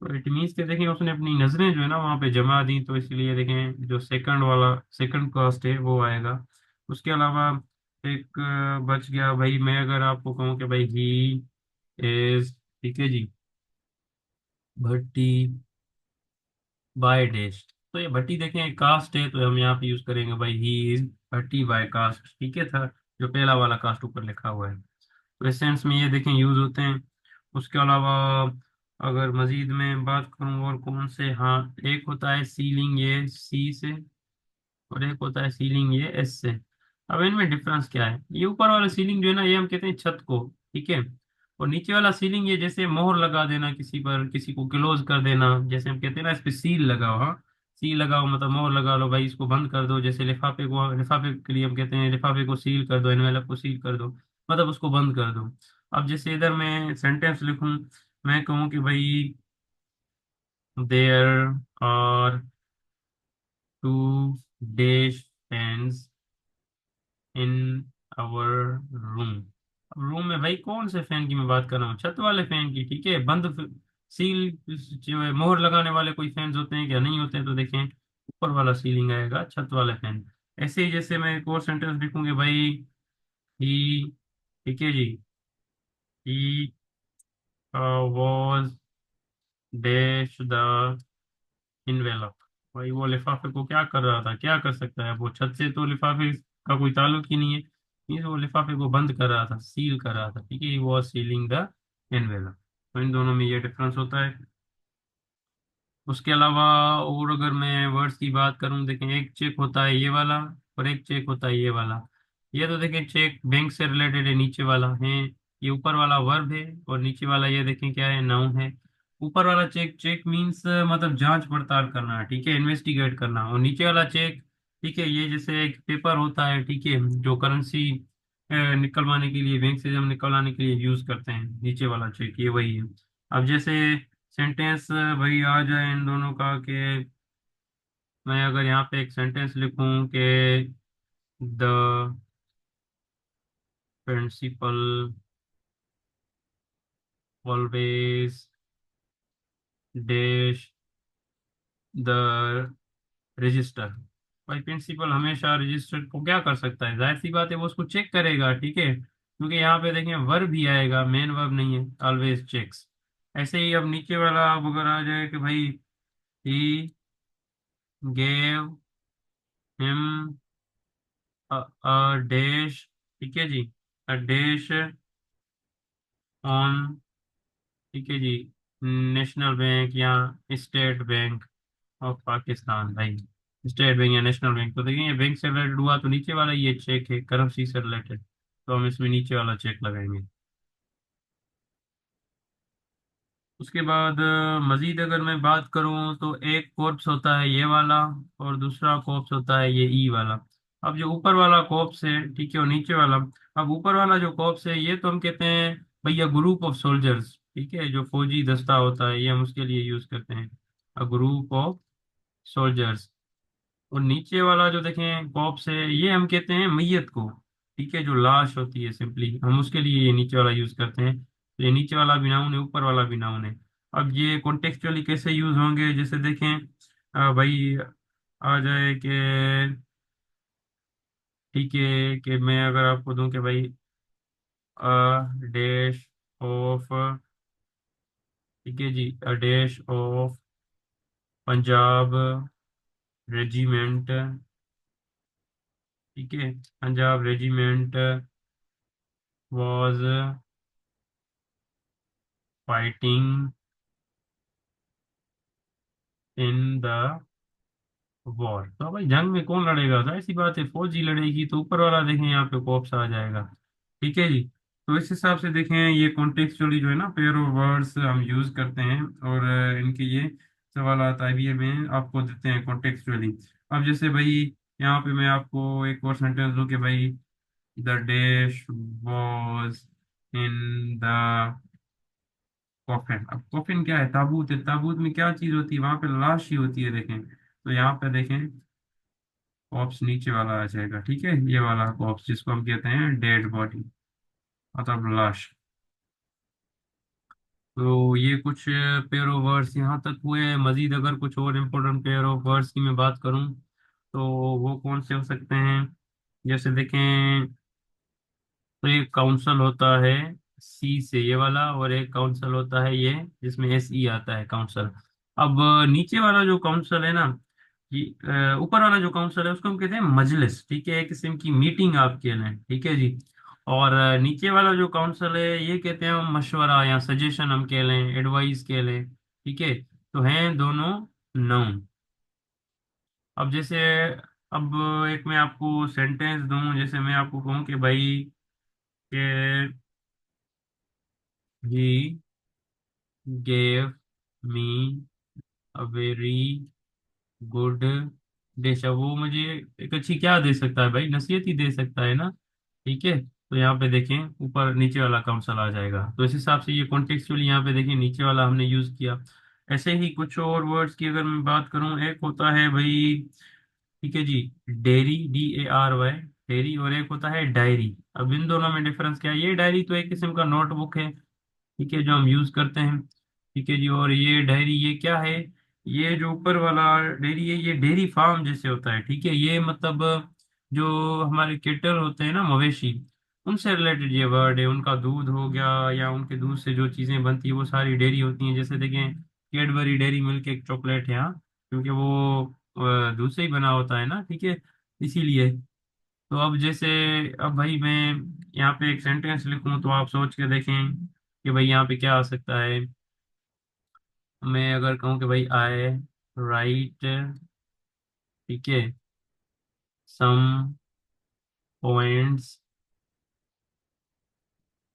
तो इट मीन्स के देखें उसने अपनी नजरें जो है ना वहां पे जमा दी, तो इसलिए देखें जो सेकंड वाला सेकंड कास्ट है वो आएगा। उसके अलावा एक बच गया भाई, मैं अगर आपको कहूँ कि भाई ही इज, ठीक है जी, भट्टी बाय डैश। तो ये भट्टी देखें कास्ट है, तो हम यहाँ पे यूज करेंगे भाई he is Bhatti by caste, ठीक है था, जो पहला वाला कास्ट ऊपर लिखा हुआ है। तो इस सेंस में ये देखें यूज होते हैं। उसके अलावा अगर मजीद में बात करूँ और कौन से, हाँ, एक होता है सीलिंग, ये C से, और एक होता है सीलिंग, ये S से। अब इनमें डिफरेंस क्या है? ये ऊपर वाला सीलिंग जो है ना, ये हम कहते हैं छत को, ठीक है। और नीचे वाला सीलिंग, ये जैसे मोहर लगा देना किसी पर, किसी को क्लोज कर देना, जैसे हम कहते हैं ना इस पे सील लगाओ, हाँ, सील लगाओ मतलब मोहर लगा लो भाई, इसको बंद कर दो। जैसे लिफाफे को, लिफाफे के लिए हम कहते हैं लिफाफे को सील कर दो, एनवेलप को सील कर दो, मतलब उसको बंद कर दो। अब जैसे इधर मैं सेंटेंस लिखूं, मैं कहूँ कि भाई there are two dash fans in our room. अब रूम में भाई कौन से फैन की मैं बात कर रहा हूँ? छत वाले फैन की, ठीक है। सील जो है, मोहर लगाने वाले कोई फैंस होते हैं क्या? नहीं होते हैं। तो देखें ऊपर वाला सीलिंग आएगा, छत वाले फैन। ऐसे ही जैसे मैं एक और सेंटेंस लिखूंगे भाई, ही, ठीक है जी, he was dash the envelope. भाई वो लिफाफे को क्या कर रहा था? क्या कर सकता है वो? छत से तो लिफाफे का कोई ताल्लुक ही नहीं है। ये वो लिफाफे को बंद कर रहा था, सील कर रहा था, ठीक है, वो सीलिंग द एनवेलप। तो इन दोनों में ये डिफरेंस होता है। उसके अलावा और अगर मैं वर्ड्स की बात करूं, देखें एक चेक होता है ये वाला, और एक चेक होता है ये वाला। ये तो देखें चेक बैंक से रिलेटेड है, नीचे वाला है, ये ऊपर वाला वर्ब है, और नीचे वाला ये देखें क्या है, नाउन है। ऊपर वाला चेक, चेक मीन्स मतलब जांच पड़ताल करना, ठीक है, इन्वेस्टिगेट करना। और नीचे वाला चेक, ठीक है, ये जैसे एक पेपर होता है, ठीक है, जो करेंसी निकलवाने के लिए, बैंक से हम निकलवाने के लिए यूज करते हैं, नीचे वाला चेक ये वही है। अब जैसे सेंटेंस भाई आ जाए इन दोनों का, कि मैं अगर यहाँ पे एक सेंटेंस लिखूं कि the principal always dash the register. भाई प्रिंसिपल हमेशा रजिस्टर को क्या कर सकता है, जाहिर सी बात है वो उसको चेक करेगा, ठीक है, क्योंकि यहाँ पे देखें वर्ब भी आएगा, मेन वर्ब नहीं है, ऑलवेज चेक्स। ऐसे ही अब नीचे वाला अब अगर आ जाए कि भाई ही गेव हिम डैश, ठीक है जी, अ डैश ऑन, ठीक है जी, नेशनल बैंक या स्टेट बैंक ऑफ पाकिस्तान। भाई स्टेट बैंक या नेशनल बैंक, तो देखिए ये बैंक से रिलेटेड हुआ तो नीचे वाला ये चेक है करेंसी से रिलेटेड, तो हम इसमें नीचे वाला चेक लगाएंगे। उसके बाद मजीद अगर मैं बात करूं तो एक कॉर्प्स होता है ये वाला, और दूसरा कॉर्प्स होता है ये ई वाला। अब जो ऊपर वाला कॉर्प्स है, ठीक है, और नीचे वाला, अब ऊपर वाला जो कॉर्प्स है ये तो हम कहते हैं भैया ग्रुप ऑफ सोल्जर्स, ठीक है, जो फौजी दस्ता होता है ये हम उसके लिए यूज करते हैं, अ ग्रुप ऑफ सोल्जर्स। और नीचे वाला जो देखें कॉप्स है ये हम कहते हैं मैयत को, ठीक है, जो लाश होती है सिंपली हम उसके लिए ये नीचे वाला यूज करते हैं। तो ये नीचे वाला भी नाउन है, ऊपर वाला भी नाउन है। अब ये कॉन्टेक्चुअली कैसे यूज होंगे, जैसे देखें भाई आ जाए कि, ठीक है, कि मैं अगर आपको दूं कि भाई डैश ऑफ, ठीक है जी, a dash of Punjab regiment, ठीक है, Punjab regiment was fighting in the war. तो भाई जंग में कौन लड़ेगा, जाहिर सी बात है फौजी लड़ेगी, तो ऊपर वाला देखें यहाँ पे कॉप्स आ जाएगा, ठीक है जी। तो इस हिसाब से देखें ये कॉन्टेक्चुअली जो है ना पेयर ऑफ वर्ड्स हम यूज करते हैं, और इनके ये सवाल आईबीए में आपको देते हैं कॉन्टेक्चुअली। अब जैसे भाई यहाँ पे मैं आपको एक और सेंटेंस दूं कि भाई the dash was in the coffin. अब कॉफिन क्या है, ताबूत है, ताबूत में क्या चीज होती है, वहां पे लाश ही होती है, देखें तो यहाँ पे देखें कॉप्स नीचे वाला आ जाएगा, ठीक है, ये वाला कॉप्स जिसको हम कहते हैं डेड बॉडी, मतलब लाश। तो ये कुछ पेयर ऑफ वर्ड्स यहाँ तक हुए। मजीद अगर कुछ और इम्पोर्टेंट पेयर ऑफ वर्ड्स की मैं बात करूँ तो वो कौन से हो सकते हैं, जैसे देखें तो एक काउंसल होता है सी से ये वाला, और एक काउंसल होता है ये जिसमें एस ई आता है काउंसल। अब नीचे वाला जो काउंसल है ना, ये ऊपर वाला जो काउंसल है उसको हम कहते हैं मजलिस, ठीक है, एक किस्म की मीटिंग आप कह लें, ठीक है जी। और नीचे वाला जो काउंसल है ये कहते हैं हम मशवरा या सजेशन हम कह लें, एडवाइस कह लें, ठीक है। तो हैं दोनों नाउन। अब जैसे अब एक मैं आपको सेंटेंस दूं, जैसे मैं आपको कहूँ कि भाई कि he gave me a very good dish. अब वो मुझे एक अच्छी क्या दे सकता है भाई, नसीहत ही दे सकता है ना, ठीक है। तो यहाँ पे देखें ऊपर नीचे वाला काउंसल आ जाएगा, तो इस हिसाब से ये कॉन्टेक्चुअली यहाँ पे देखें नीचे वाला हमने यूज किया। ऐसे ही कुछ और वर्ड्स की अगर मैं बात करूं, एक होता है भाई, ठीक है जी, डेरी, DARY, डेरी, और एक होता है डायरी। अब इन दोनों में डिफरेंस क्या है, ये डायरी तो एक किस्म का नोटबुक है, ठीक है, जो हम यूज करते हैं, ठीक है जी। और ये डायरी ये क्या है, ये जो ऊपर वाला डेयरी है ये डेयरी फार्म जैसे होता है, ठीक है, ये मतलब जो हमारे केटल होते हैं ना, मवेशी, उनसे रिलेटेड ये वर्ड है। उनका दूध हो गया या उनके दूध से जो चीजें बनती है वो सारी डेयरी होती हैं। जैसे देखें कैडबरी डेयरी मिल्क एक चॉकलेट है, हाँ, क्योंकि वो दूध से ही बना होता है ना, ठीक है, इसीलिए। तो अब जैसे, अब भाई मैं यहाँ पे एक सेंटेंस लिखूं तो आप सोच के देखें कि भाई यहाँ पे क्या आ सकता है। मैं अगर कहूँ कि भाई आई राइट, ठीक है, some points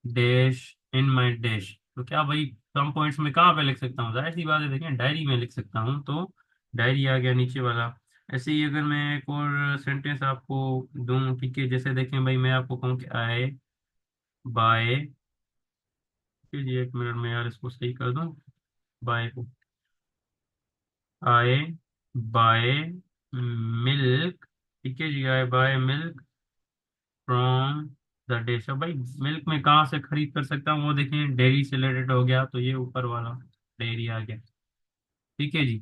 dash in my dash, तो क्या भाई सम पॉइंट्स में कहाँ पे लिख सकता हूँ, जाहिर सी बात है देखें डायरी में लिख सकता हूँ, तो डायरी आ गया नीचे वाला। ऐसे ही अगर मैं एक और सेंटेंस आपको दूं, ठीक है, जैसे देखें भाई मैं आपको कहूँ कि आई बाय, जी एक मिनट में यार इसको सही कर दूं, बाय, आई बाय मिल्क, ठीक है जी, I buy milk from the dish. अब भाई मिल्क में कहाँ से खरीद कर सकता हूँ, वो देखें डेयरी से रिलेटेड हो गया, तो ये ऊपर वाला डेयरी आ गया। ठीक है जी।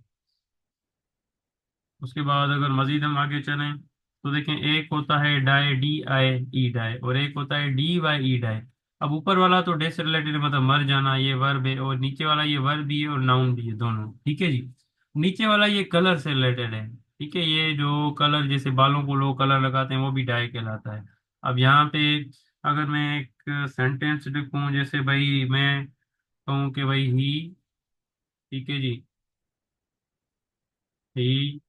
उसके बाद अगर मजीद हम आगे चलें तो देखें, एक होता है die, D I E die, और एक होता है डी वाई ई डाई। अब ऊपर वाला तो डे से रिलेटेड मतलब मर जाना, ये वर्ब है, और नीचे वाला ये वर्ब भी है और नाउन भी है दोनों, ठीक है जी। नीचे वाला ये कलर से रिलेटेड है, ठीक है, ये जो कलर जैसे बालों को लोग कलर लगाते हैं वो भी डाई कहलाता है। अब यहाँ पे अगर मैं एक सेंटेंस लिखूं, जैसे भाई मैं कहूँ कि भाई ही, ठीक है जी, ही,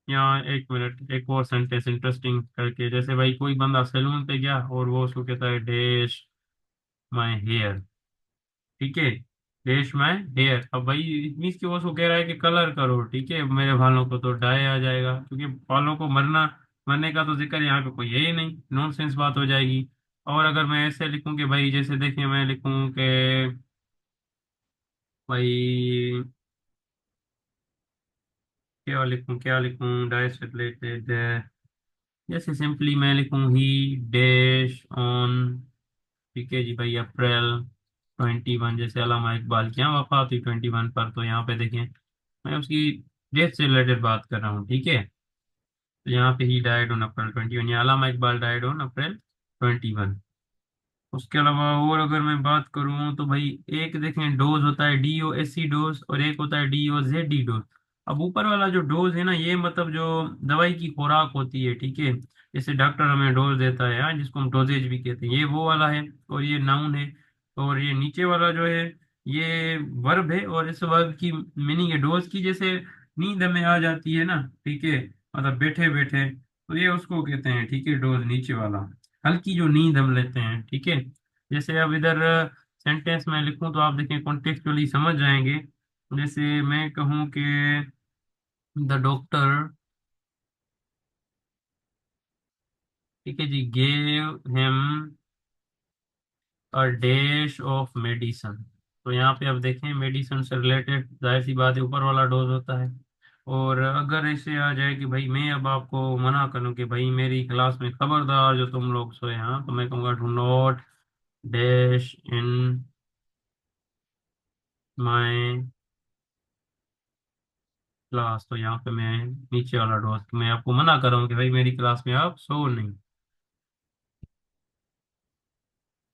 या एक मिनट, एक और सेंटेंस इंटरेस्टिंग करके, जैसे भाई कोई बंदा सैलून पे गया और वो उसको कहता है डैश माय हेयर, ठीक है, डैश माय हेयर। अब भाई इट मीन्स कि वो उसको कह रहा है कि कलर करो, ठीक है, मेरे बालों को तो डाई आ जाएगा, क्योंकि बालों को मरने का तो जिक्र यहाँ पे कोई है ही नहीं, नॉनसेंस बात हो जाएगी। और अगर मैं ऐसे लिखूं कि भाई, जैसे देखिए मैं लिखूं कि भाई, क्या लिखूं डाई से रिलेटेड, जैसे सिंपली मैं लिखूं ही डैश ऑन, ठीक है जी भाई, अप्रैल 21, जैसे अल्लामा इकबाल की यहाँ वफात हुई 21 पर, तो यहाँ पे देखें मैं उसकी डेथ से रिलेटेड बात कर रहा हूँ, ठीक है। तो यहाँ पे ही डाइड ऑन अप्रैल 21, या अल्लामा इकबाल डाइड ऑन अप्रैल 21। उसके अलावा और अगर मैं बात करूँ तो भाई, एक देखें डोज होता है DOSE डोज, और एक होता है DOZD डोज। अब ऊपर वाला जो डोज है ना, ये मतलब जो दवाई की खुराक होती है, ठीक है, जैसे डॉक्टर हमें डोज देता है, हाँ, जिसको हम डोजेज भी कहते हैं, ये वो वाला है, और ये नाउन है। और ये नीचे वाला जो है, ये वर्ब है, और इस वर्ब की मीनिंग है डोज की, जैसे नींद हमें आ जाती है ना, ठीक है, मतलब बैठे बैठे, तो ये उसको कहते हैं, ठीक है, डोज नीचे वाला, हल्की जो नींद हम लेते हैं, ठीक है। जैसे अब इधर सेंटेंस में लिखूं तो आप देखें कॉन्टेक्चुअली समझ जाएंगे। जैसे मैं कहूं कि द डॉक्टर, ठीक है जी, gave him a dash of medicine. तो यहाँ पे अब देखें मेडिसन से रिलेटेड जाहिर सी बात है ऊपर वाला डोज होता है। और अगर ऐसे आ जाए कि भाई मैं अब आपको मना करूं कि भाई मेरी क्लास में खबरदार जो तुम लोग सोए, हाँ, तो मैं कहूँगा do not dash in my class. तो यहाँ पे मैं नीचे वाला डोज, मैं आपको मना कर रहा हूँ कि भाई मेरी क्लास में आप सो नहीं।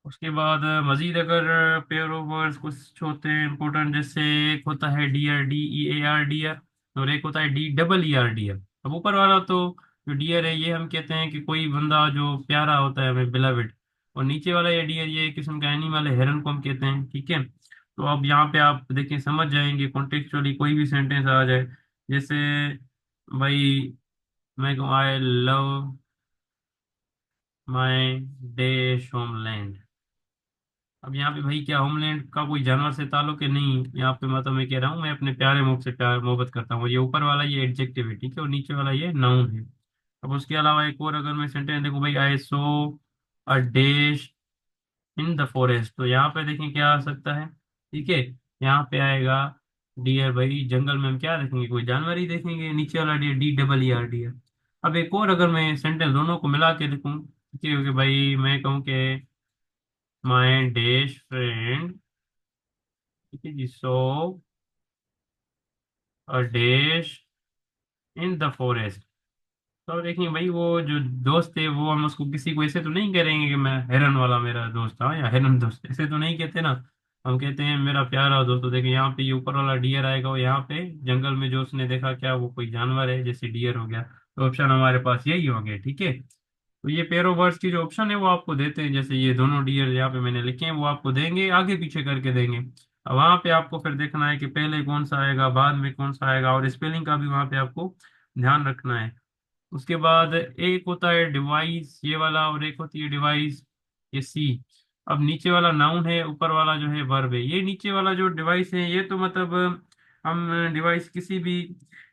उसके बाद मजीद अगर पेयर ऑफ वर्ड्स कुछ होते हैं इंपॉर्टेंट, जैसे एक होता है डियर, DEAR डियर, और एक होता है DEER डियर। अब ऊपर वाला तो जो डियर है, ये हम कहते हैं कि कोई बंदा जो प्यारा होता है हमें, बिलविड। और नीचे वाला ये डियर, ये एक किस्म का एनिमल है, हेरन को हम कहते हैं, ठीक है। तो अब यहाँ पे आप देखिए समझ जाएंगे कॉन्टेक्चुअली कोई भी सेंटेंस आ जाए, जैसे भाई मैं कहूँ आई लव माई देश होमलैंड। अब यहाँ पे भाई क्या होमलैंड का कोई जानवर से ताल्लुक है? नहीं, यहाँ पे मतलब मैं कह रहा हूँ मैं अपने प्यारे मुख से प्यार मोहब्बत करता हूँ। ये ऊपर वाला ये एडजेक्टिव है, ठीक है, और नीचे वाला ये नाउन है। अब उसके अलावा एक और अगर मैं सेंटेंस देखूँ, भाई I saw a dash in the forest, तो यहाँ पे देखें क्या आ सकता है, ठीक है, यहाँ पे आएगा डियर। भाई जंगल में हम क्या देखेंगे, कोई जानवर ही देखेंगे, नीचे वाला डियर DEER डियर। अब एक और अगर मैं सेंटेंस दोनों को मिला के लिखूं, ठीक है, क्योंकि भाई मैं कहूँ कि माई डैश फ्रेंड, ठीक है जी, saw a dash in the forest. तो देखिए भाई वो जो दोस्त है, वो हम उसको किसी को ऐसे तो नहीं करेंगे कि मैं हिरन वाला मेरा दोस्त था या हिरन दोस्त, ऐसे तो नहीं कहते ना। हम कहते हैं मेरा प्यारा दोस्त। तो देखिए यहाँ पे ये ऊपर वाला डियर आएगा, और यहाँ पे जंगल में जो उसने देखा, क्या वो कोई जानवर है, जैसे डियर हो गया, तो ऑप्शन हमारे पास यही हो गए, ठीक है। तो ये पेयर ऑफ वर्ड्स की जो ऑप्शन है वो आपको देते हैं, जैसे ये दोनों डियर यहाँ पे मैंने लिखे हैं, वो आपको देंगे, आगे पीछे करके देंगे। अब वहां पे आपको फिर देखना है कि पहले कौन सा आएगा, बाद में कौन सा आएगा, और स्पेलिंग का भी वहां पे आपको ध्यान रखना है। उसके बाद एक होता है डिवाइस, ये वाला, और एक होती है डिवाइस, ये सी। अब नीचे वाला नाउन है, ऊपर वाला जो है वर्ब है। ये नीचे वाला जो डिवाइस है, ये तो मतलब हम डिवाइस किसी भी,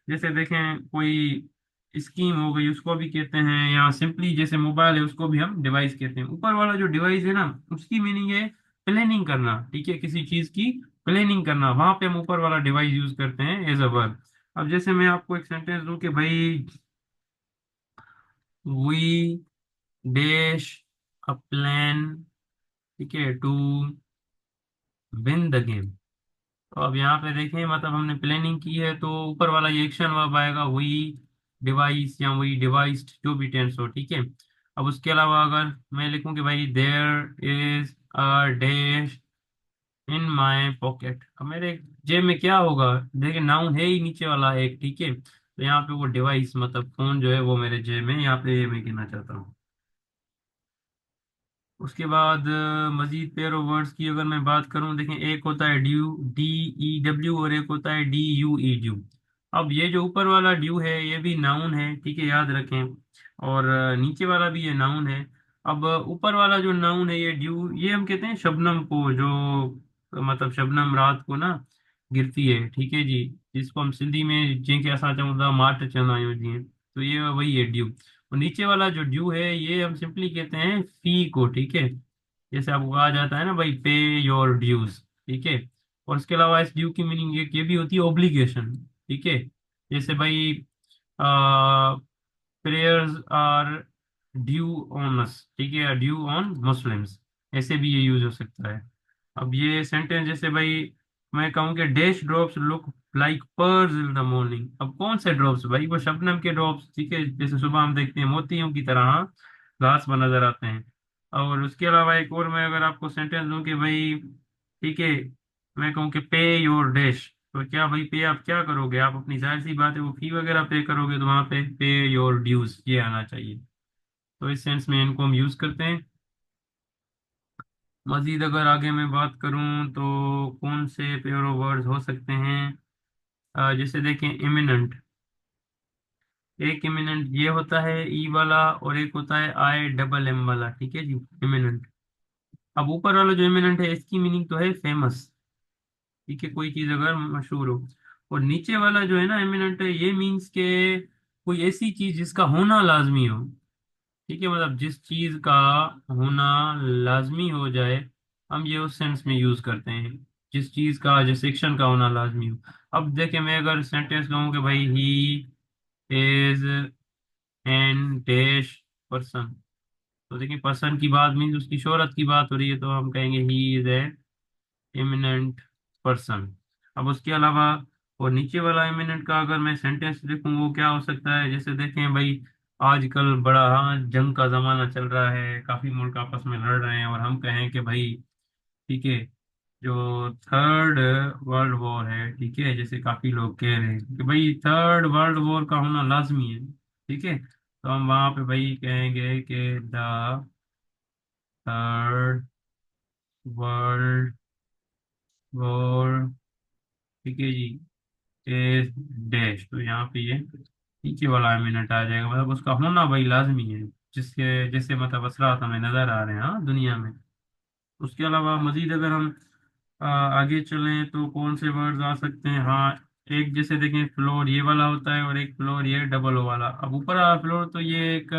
जैसे देखें कोई स्कीम हो गई उसको भी कहते हैं, या सिंपली जैसे मोबाइल है उसको भी हम डिवाइस कहते हैं। ऊपर वाला जो डिवाइस है ना, उसकी मीनिंग है प्लानिंग करना, ठीक है, किसी चीज की प्लानिंग करना, वहां पे हम ऊपर वाला डिवाइस यूज करते हैं एज अ वर्ब। अब जैसे मैं आपको एक सेंटेंस दूं कि भाई वी डैश अ प्लान, ठीक है, टू विन द गेम। तो अब यहाँ पे देखें, मतलब हमने प्लानिंग की है, तो ऊपर वाला ये एक्शन वर्ब आएगा, वही डिवाइस या वही डिवाइस्ड, जो भी टेंस हो, ठीक है। अब उसके अलावा अगर मैं लिखूं कि भाई there is a dash in my pocket, अब मेरे जेब में क्या होगा, देखिए नाउन है ही नीचे वाला एक, ठीक है। तो यहाँ पे वो डिवाइस मतलब फोन जो है वो मेरे जेब में, यहाँ पे ये मैं कहना चाहता हूँ। उसके बाद मजीद पेयर ऑफ वर्ड्स की अगर मैं बात करूं, देखें एक होता है ड्यू, डी ई डब्ल्यू, और एक होता है डी यू ई, ड्यू। अब ये जो ऊपर वाला ड्यू है ये भी नाउन है, ठीक है, याद रखें। और नीचे वाला भी ये नाउन है। अब ऊपर वाला जो नाउन है ये ड्यू, ये हम कहते हैं शबनम को, जो मतलब शबनम रात को ना गिरती है, ठीक है जी, जिसको हम सिंधी में जंहिंखे असां चऊं था माट चवंदा आहियूं जीअं, तो ये वही है ड्यू। और नीचे वाला जो ड्यू है ये हम सिंपली कहते हैं फी को, ठीक है। जैसे आपको कहा जाता है ना भाई, पे योर ड्यूज, ठीक है। और इसके अलावा इस ड्यू की मीनिंग ये भी होती है ऑब्लिगेशन, ठीक है। जैसे भाई prayers are due on us, ठीक है, ड्यू ऑन मुस्लिम्स, ऐसे भी ये यूज हो सकता है। अब ये सेंटेंस जैसे भाई मैं कहूँ कि dash drops look like pearls in the morning, अब कौन से ड्रॉप्स भाई, वो शबनम के ड्रॉप्स, ठीक है, जैसे सुबह हम देखते हैं मोतियों की तरह घास पर नजर आते हैं। और उसके अलावा एक और मैं अगर आपको सेंटेंस दूं कि भाई, ठीक है, मैं कहूँ कि पे योर डैश, तो क्या भाई पे आप क्या करोगे, आप अपनी जाहिर सी बात है वो फी वगैरह पे करोगे, तो वहां पे योर ड्यूज ये आना चाहिए। तो इस सेंस में इनको हम यूज करते हैं। मजीद अगर आगे मैं बात करूं तो कौन से पेयर ऑफ वर्ड्स हो सकते हैं, जैसे देखें इमिनेंट, एक इमिनेंट ये होता है ई वाला, और एक होता है आई डबल एम वाला, ठीक है जी, इमिनेंट। अब ऊपर वाला जो इमिनेंट है इसकी मीनिंग तो है फेमस, ठीक है, कोई चीज अगर मशहूर हो। और नीचे वाला जो है ना इमिनेंट है, ये मीन्स के कोई ऐसी चीज जिसका होना लाजमी हो, ठीक है, मतलब जिस चीज का होना लाजमी हो जाए, हम ये उस सेंस में यूज करते हैं, जिस चीज का, जिस सेक्शन का होना लाजमी हो। अब देखिए मैं अगर सेंटेंस कहूँ कि भाई he is an dash person, तो देखिए पर्सन की बात मीन्स उसकी शोहरत की बात हो रही है, तो हम कहेंगे he is a eminent person. अब उसके अलावा और नीचे वाला इमिनेंट का अगर मैं सेंटेंस लिखूं वो क्या हो सकता है, जैसे देखें भाई आजकल बड़ा, हाँ, जंग का जमाना चल रहा है, काफी मुल्क आपस में लड़ रहे हैं, और हम कहें कि भाई, ठीक है, जो थर्ड वर्ल्ड वॉर है, ठीक है, जैसे काफी लोग कह रहे हैं कि भाई थर्ड वर्ल्ड वॉर का होना लाजमी है, ठीक है, तो हम वहां पे भाई कहेंगे कि द थर्ड वर्ल्ड वॉर, ठीक है जी, इज डैश, तो यहाँ पे ये नीचे वाला मिनट आ जाएगा, मतलब उसका होना भाई लाजमी है, जिसके जैसे मतलब असरात हमें नजर आ रहे हैं हाँ दुनिया में। उसके अलावा मजीद अगर हम आगे चलें तो कौन से वर्ड्स आ सकते हैं, हाँ, एक जैसे देखें फ्लोर ये वाला होता है, और एक फ्लोर ये डबल ओ वाला। अब ऊपर वाला फ्लोर तो ये एक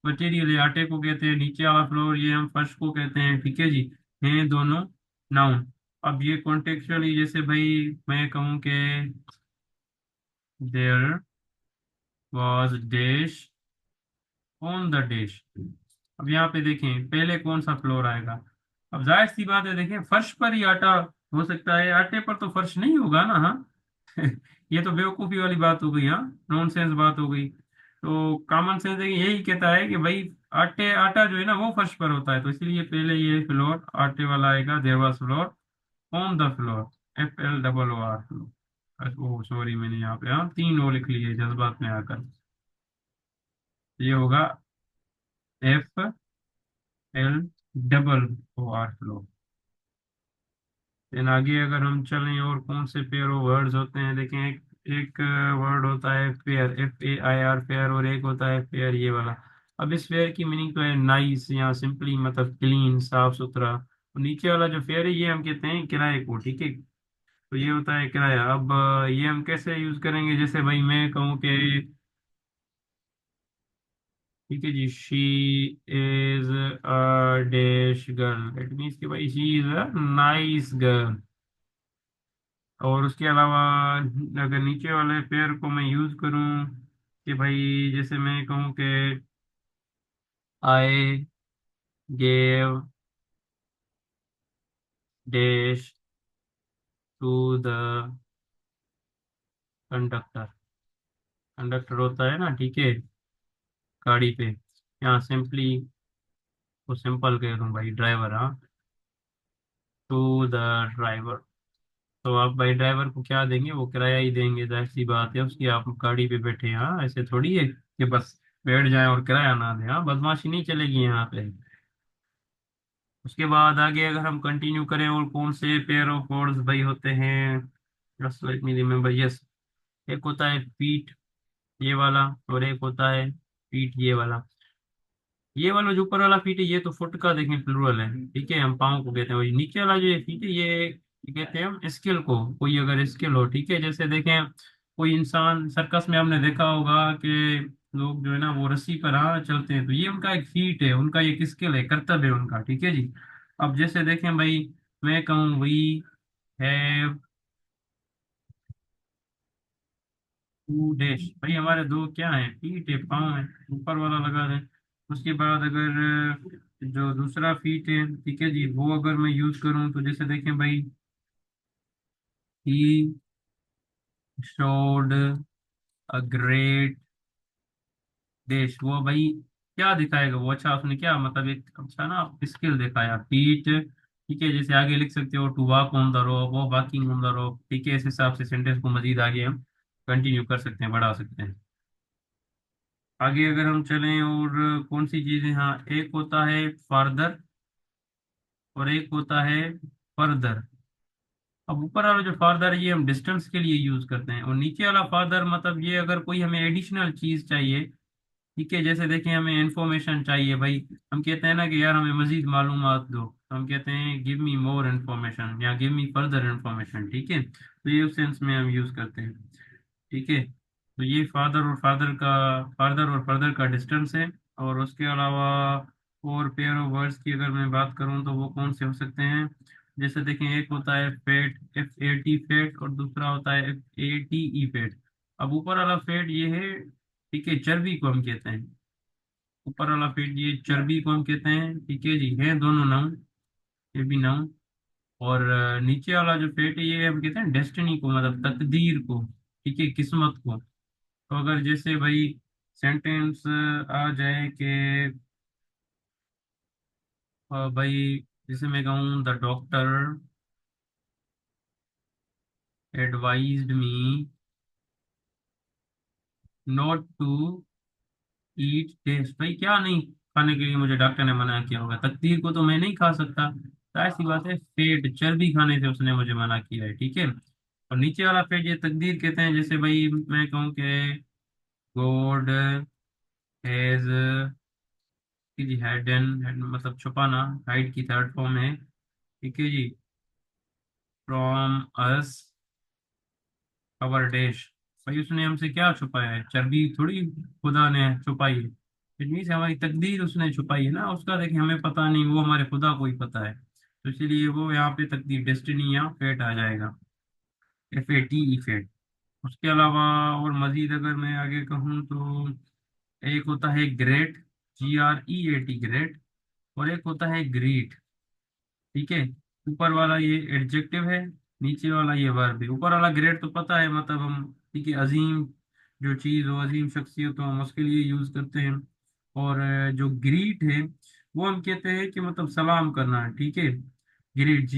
मटेरियल है, आटे को कहते हैं, नीचे वाला फ्लोर ये हम फर्श को कहते हैं, ठीक है जी, हैं दोनों नाउन। अब ये कॉन्टेक्चुअली जैसे भाई मैं कहूँ कि there was dish on the dish, अब यहाँ पे देखें पहले कौन सा फ्लोर आएगा। अब जाहिर सी बात है, देखें फर्श पर ही आटा हो सकता है, आटे पर तो फर्श नहीं होगा ना, हाँ। ये तो बेवकूफी वाली बात हो गई, हाँ, नॉनसेंस बात हो गई। तो कॉमन सेंस है कि यही कहता है कि भाई आटा जो है ना वो फर्श पर होता है, तो इसलिए पहले ये फ्लोर आटे वाला आएगा, there was flour on the floor, F L double O R floor. Oh sorry, मैंने यहाँ पे हाँ तीन ओ लिख लिए जज्बात में आकर, ये होगा F L double O R floor. Then आगे अगर हम चलें और कौन से पेयर ऑफ वर्ड्स होते हैं, देखें एक एक वर्ड होता है fair, F A I R fair, और एक होता है फेयर ये वाला। अब इस फेयर की मीनिंग तो है नाइस या सिंपली मतलब क्लीन, साफ सुथरा। और नीचे वाला जो फेयर है ये हम कहते हैं किराए को, ठीक है, तो ये होता है किराया। अब ये हम कैसे यूज करेंगे, जैसे भाई मैं कहूँ कि, ठीक है जी, she is a dash girl, it means कि भाई she is a nice girl. और उसके अलावा अगर नीचे वाले पेयर को मैं यूज करूं कि भाई जैसे मैं कहूँ कि I gave dash to the conductor. Conductor होता है ना, ठीक है, गाड़ी पे। यहाँ सिंपली तो सिंपल कह दूँ भाई, ड्राइवर, हाँ, टू द ड्राइवर। तो आप भाई ड्राइवर को क्या देंगे, वो किराया ही देंगे, जाहिर सी बात है उसकी, आप गाड़ी पे बैठे हैं, हाँ, ऐसे थोड़ी है कि बस बैठ जाए और किराया ना दे, हाँ, बदमाशी नहीं चलेगी यहाँ पे। उसके बाद आगे अगर हम कंटिन्यू करें, और कौन से पेयर ऑफ वर्ड्स भाई होते हैं, just let me remember, yes, एक होता है फीट, ये वाला, और एक होता है फीट, ये वाला। ये वाला जो ऊपर वाला फीट है, ये तो फुट का देखें प्लूरल है, ठीक है, हम पाँव को कहते हैं। और ये नीचे वाला जो ये फीट है, ये कहते हैं हम स्किल को, कोई अगर स्किल हो, ठीक है, जैसे देखें कोई इंसान सर्कस में हमने देखा होगा कि लोग जो है ना वो रस्सी पर हाँ चलते हैं, तो ये उनका एक फीट है, उनका एक स्किल है, कर्तव्य है उनका, ठीक है जी। अब जैसे देखें भाई, मैं कहूँ वी हैव टू डैश, भाई हमारे दो क्या है, फीट है, पाँव है, ऊपर वाला लगा दें। उसके बाद अगर जो दूसरा फीट है, ठीक है जी, वो अगर मैं यूज करूं, तो जैसे देखें भाई, he showed a great dash, वो भाई क्या दिखाएगा वो, अच्छा उसने क्या मतलब एक अच्छा ना स्किल दिखाया, फीट, ठीक है, जैसे आगे लिख सकते हो to walk on the rope, वो वॉकिंग ऑन द रोप, ठीक है, इस हिसाब से सेंटेंस को मजीद आगे हम कंटिन्यू कर सकते हैं, बढ़ा सकते हैं। आगे अगर हम चलें, और कौन सी चीजें, हाँ, एक होता है फर्दर, और एक होता है फर्दर। अब ऊपर वाला जो फादर, ये हम डिस्टेंस के लिए यूज करते हैं, और नीचे वाला फादर मतलब ये अगर कोई हमें एडिशनल चीज चाहिए, ठीक है, जैसे देखें हमें इंफॉर्मेशन चाहिए भाई, हम कहते हैं ना कि यार हमें मजीद मालूमात दो, तो हम कहते हैं गिव मी मोर इन्फॉर्मेशन या गिव मी फर्दर इन्फॉर्मेशन, ठीक है, तो ये उस सेंस में हम यूज करते हैं, ठीक है। तो ये फादर और फादर का डिस्टेंस है। और उसके अलावा और पेयर ऑफ वर्ड्स की अगर मैं बात करूं, तो वो कौन से हो सकते हैं, जैसे देखें एक होता है फेट, FAT फेट, और दूसरा होता है FATE फेट। अब ऊपर वाला फेट ये है, ठीक है, चर्बी को हम कहते हैं, ऊपर वाला फेट ये चर्बी को हम कहते हैं, ठीक है जी, है दोनों नाउन, ये भी नाउन। और नीचे वाला जो फेट है, ये हम कहते हैं डेस्टिनी को, मतलब तकदीर को, ठीक है, किस्मत को। तो अगर जैसे भाई सेंटेंस आ जाए कि भाई, जैसे मैं कहूँ the doctor advised me not to eat taste, भाई क्या नहीं खाने के लिए मुझे डॉक्टर ने मना किया होगा, तकदीर को तो मैं नहीं खा सकता, तो ऐसी बात है, पेट चर्बी खाने से उसने मुझे मना किया है, ठीक है। और नीचे वाला पेट ये तकदीर कहते हैं, जैसे भाई मैं कहूँ कि गॉड हैज जी हैडन, मतलब छुपाना, हाइड की थर्ड फॉर्म है, ठीक है जी, फ्रॉम अस अवर डैश, भाई उसने हमसे क्या छुपाया है, चर्बी थोड़ी खुदा ने छुपाई है, इट मीन्स हमारी तकदीर उसने छुपाई है ना, उसका देखिए हमें पता नहीं, वो हमारे खुदा को ही पता है, तो इसीलिए वो यहाँ पे तकदीर, डेस्टिनी या फेट आ जाएगा, FATE फेट। उसके अलावा और मजीद अगर मैं आगे कहूँ, तो एक होता है ग्रेट, GREAT ग्रेट, और एक होता है ग्रीट, ठीक है। ऊपर वाला ये एडजेक्टिव है, नीचे वाला ये वर्ब है। ऊपर वाला ग्रेट तो पता है, मतलब हम, ठीक है, अजीम जो चीज हो, अजीम शख्सियत हो, हम उसके लिए यूज करते हैं। और जो ग्रीट है, वो हम कहते हैं कि मतलब सलाम करना है, ठीक है, ग्रीट,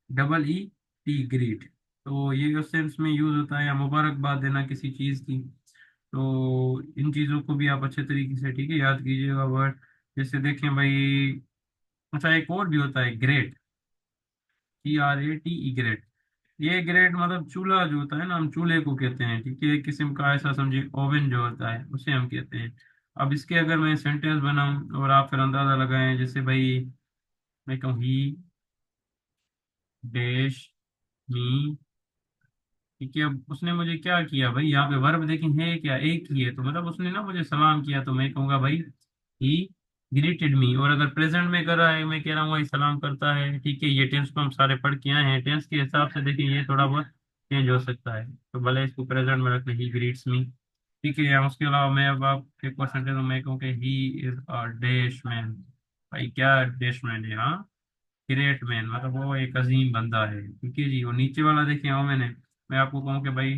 GREET ग्रीट, तो ये उस सेंस में यूज होता है, या मुबारकबाद देना किसी चीज की। तो इन चीजों को भी आप अच्छे तरीके से, ठीक है, याद कीजिएगा वर्ड। जैसे देखें भाई, अच्छा एक और भी होता है ग्रेट, GRATE ग्रेट। ये ग्रेट मतलब चूल्हा जो होता है ना, हम चूल्हे को कहते हैं, ठीक है, एक किस्म का ऐसा समझिए ओवन जो होता है, उसे हम कहते हैं। अब इसके अगर मैं सेंटेंस बनाऊं और आप फिर अंदाजा लगाएं, जैसे भाई मैं कहूँ ही डैश मी, ठीक है, अब उसने मुझे क्या किया भाई, यहाँ पे वर्ब देखें है क्या, एक ही है, तो मतलब उसने ना मुझे सलाम किया, तो मैं कहूँगा भाई ही ग्रीटेड मी। और अगर प्रेजेंट में कर रहा है, मैं कह रहा हूँ भाई सलाम करता है, ठीक है, ये टेंस को हम सारे पढ़ के आए हैं, टेंस के हिसाब से देखिए ये थोड़ा बहुत चेंज हो सकता है, तो भले इसको प्रेजेंट में रखना, ही ग्रीट्स मी, ठीक है। या उसके अलावा मैं अब आप एक क्वेश्चन दे दूँ, मैं कहूँ कि ही इज अ डैश मैन, भाई क्या डैश मैन है, हाँ, ग्रेट मैन मतलब वो एक अजीम बंदा है, ठीक है जी। और नीचे वाला देखिए आओ, मैं आपको कहूँ कि भाई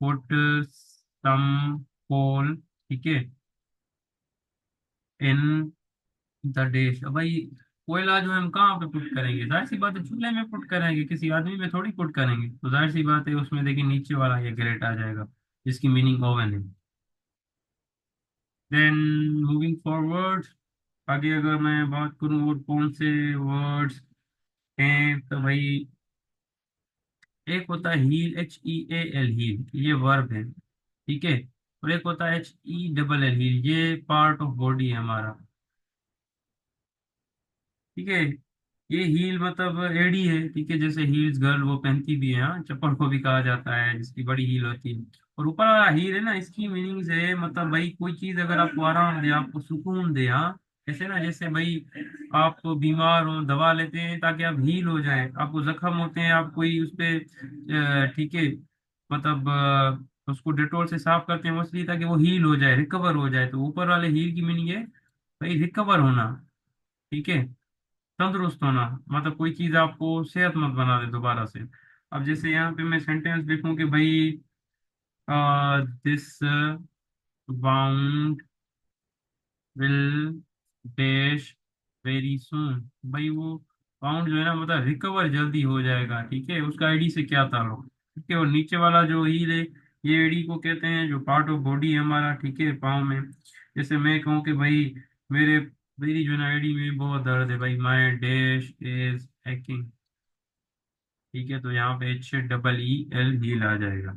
पुट सम कोल, ठीक है, इन द डिश। अब भाई कोयला जो है हम कहाँ पे पुट करेंगे? जाहिर सी बात है चूल्हे में पुट करेंगे, किसी आदमी में थोड़ी पुट करेंगे। तो जाहिर सी बात है उसमें देखिए नीचे वाला ये ग्रेट आ जाएगा, जिसकी मीनिंग ओवन है। देन मूविंग फॉरवर्ड, आगे अगर मैं बात करूँ और कौन से वर्ड्स हैं, तो भाई एक होता है हील, HEAL, हील, ये वर्ब है, ठीक है। और एक होता है HELL, हील, ये पार्ट ऑफ बॉडी है हमारा, ठीक है। ये हील मतलब एडी है, ठीक है, जैसे हील्स गर्ल वो पहनती भी है, हाँ, चप्पल को भी कहा जाता है जिसकी बड़ी हील होती है। और ऊपर वाला हील है ना, इसकी मीनिंग से मतलब भाई कोई चीज अगर आपको आराम दे, आपको सुकून दे, हाँ, ऐसे ना जैसे भाई आप बीमार हो, दवा लेते हैं ताकि आप हील हो जाए, आपको जख्म होते हैं, आप कोई उस पे ठीक है, मतलब उसको डेटोल से साफ करते हैं वो इसलिए ताकि वो हील हो जाए, रिकवर हो जाए। तो ऊपर वाले हील की मीनिंग है भाई रिकवर होना, ठीक है, तंदुरुस्त होना, मतलब कोई चीज आपको सेहतमंद बना दे दोबारा से। अब जैसे यहाँ पे मैं सेंटेंस लिखूं कि भाई this bound will dash very soon, भाई वो बाउंड जो है ना मतलब रिकवर जल्दी हो जाएगा, ठीक है, उसका एडी से क्या ताल्लुक, ठीक है। और नीचे वाला जो हील है, ये एडी को कहते हैं, जो पार्ट ऑफ बॉडी है हमारा, ठीक है, पाँव में। जैसे मैं कहूँ कि भाई मेरे मेरी जो है ना एडी में बहुत दर्द है, भाई माई डैश इज aching, ठीक है। तो यहाँ पे HEEL, हील आ जाएगा।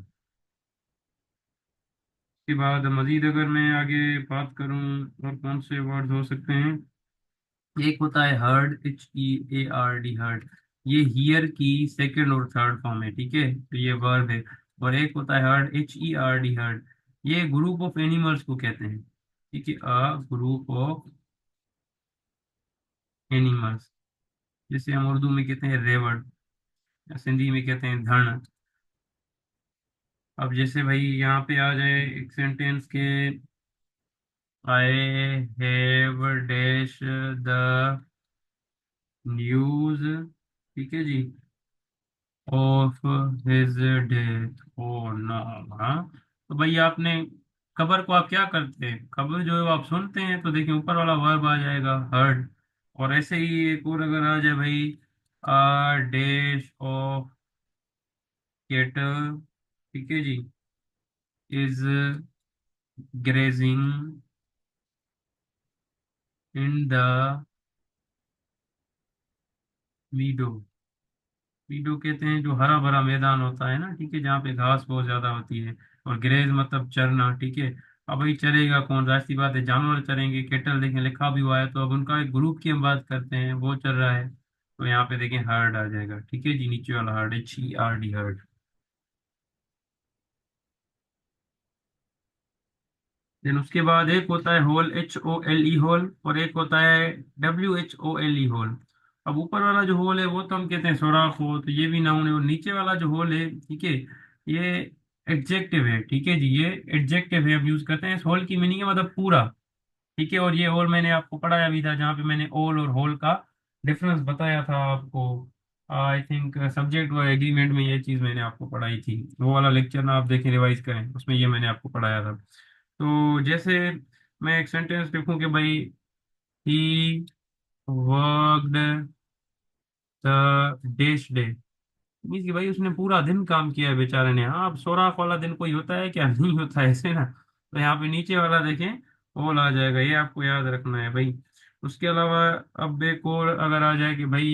उसके बाद मजीद अगर मैं आगे बात करूँ और कौन से वर्ड हो सकते हैं, एक होता है हर्ड, HEARD, हर्ड, ये हियर की सेकंड और थर्ड फॉर्म है, ठीक है, तो ये वर्ब है। और एक होता है हर्ड, HERD, हर्ड, ये ग्रुप ऑफ एनिमल्स को कहते हैं, ठीक है, अ ग्रुप ऑफ एनिमल्स। जैसे हम उर्दू में कहते हैं रेवड़, सिंधी में कहते हैं धन। अब जैसे भाई यहाँ पे आ जाए एक सेंटेंस के, I have dash the news, ठीक है जी, ऑफ हिज डेथ और नो। हाँ, तो भाई आपने खबर को आप क्या करते हैं, खबर जो है वो आप सुनते हैं, तो देखिए ऊपर वाला वर्ब आ जाएगा हर्ड। और ऐसे ही एक और अगर आ जाए भाई, आ डैश ऑफ कैटल, ठीक है जी, is grazing in the meadow. Meadow कहते हैं जो हरा भरा मैदान होता है ना, ठीक है, जहाँ पे घास बहुत ज्यादा होती है। और ग्रेज मतलब चरना, ठीक है। अब भाई चरेगा कौन? जाहिर सी बात है जानवर चरेंगे, केटल देखें लिखा भी हुआ है, तो अब उनका एक ग्रुप की हम बात करते हैं, वो चल रहा है, तो यहाँ पे देखें हर्ड आ जाएगा, ठीक है जी, नीचे वाला हर्ड, HERD, हर्ड। देन उसके बाद एक होता है होल, HOLE, होल, और एक होता है WHOLE, होल। अब ऊपर वाला जो होल है वो तो हम कहते हैं सुराख हो, तो ये भी नाउन है। और नीचे वाला जो होल है, ठीक है, ये एडजेक्टिव है, ठीक है जी, ये एडजेक्टिव है, अब यूज करते हैं। इस होल की मीनिंग है मतलब पूरा, ठीक है। और ये होल मैंने आपको पढ़ाया भी था, जहाँ पे मैंने ऑल और होल का डिफरेंस बताया था आपको। आई थिंक सब्जेक्ट व एग्रीमेंट में ये चीज़ मैंने आपको पढ़ाई थी, वो वाला लेक्चर ना आप देखें, रिवाइज करें, उसमें ये मैंने आपको पढ़ाया था। तो जैसे मैं एक सेंटेंस लिखूं कि भाई he worked the dash day, means कि भाई उसने पूरा दिन काम किया है बेचारे ने। हाँ, अब सोराख वाला दिन कोई होता है क्या? नहीं होता है ऐसे ना। तो यहाँ पे नीचे वाला देखें ओल आ जाएगा, ये आपको याद रखना है भाई। उसके अलावा अब एक और अगर आ जाए कि भाई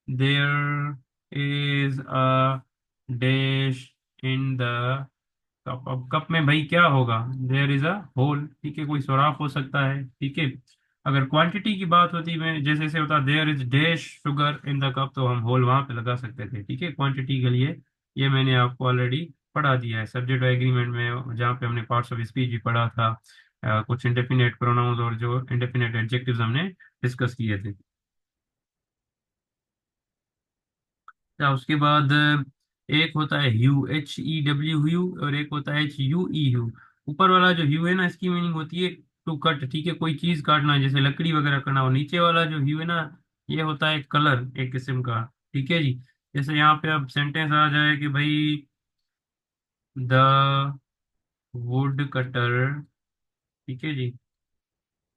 there is a dash in the cup. अब कप में भाई क्या होगा? देयर इज अ होल, ठीक है, कोई सुराख हो सकता है, ठीक है। अगर क्वांटिटी की बात होती है, जैसे से होता there is dash sugar in the cup, तो हम होल वहां पे लगा सकते थे, ठीक है, क्वांटिटी के लिए। ये मैंने आपको ऑलरेडी पढ़ा दिया है सब्जेक्ट एग्रीमेंट में, जहाँ पे हमने पार्ट्स ऑफ स्पीच भी पढ़ा था। कुछ इंडेफिनेट प्रोनाउंस और जो इंडेफिनेट एडजेक्टिव्स हमने डिस्कस किए थे। या उसके बाद एक होता है ह्यू, HEW, ह्यू, और एक होता है HUE, ह्यू। ऊपर वाला जो ह्यू है ना, इसकी मीनिंग होती है टू कट, ठीक है, कोई चीज काटना, जैसे लकड़ी वगैरह करना। और नीचे वाला जो ह्यू है ना, ये होता है कलर एक किस्म का। ठीक है जी। जैसे यहाँ पे अब सेंटेंस आ जाए कि भाई द वुड कटर, ठीक है जी,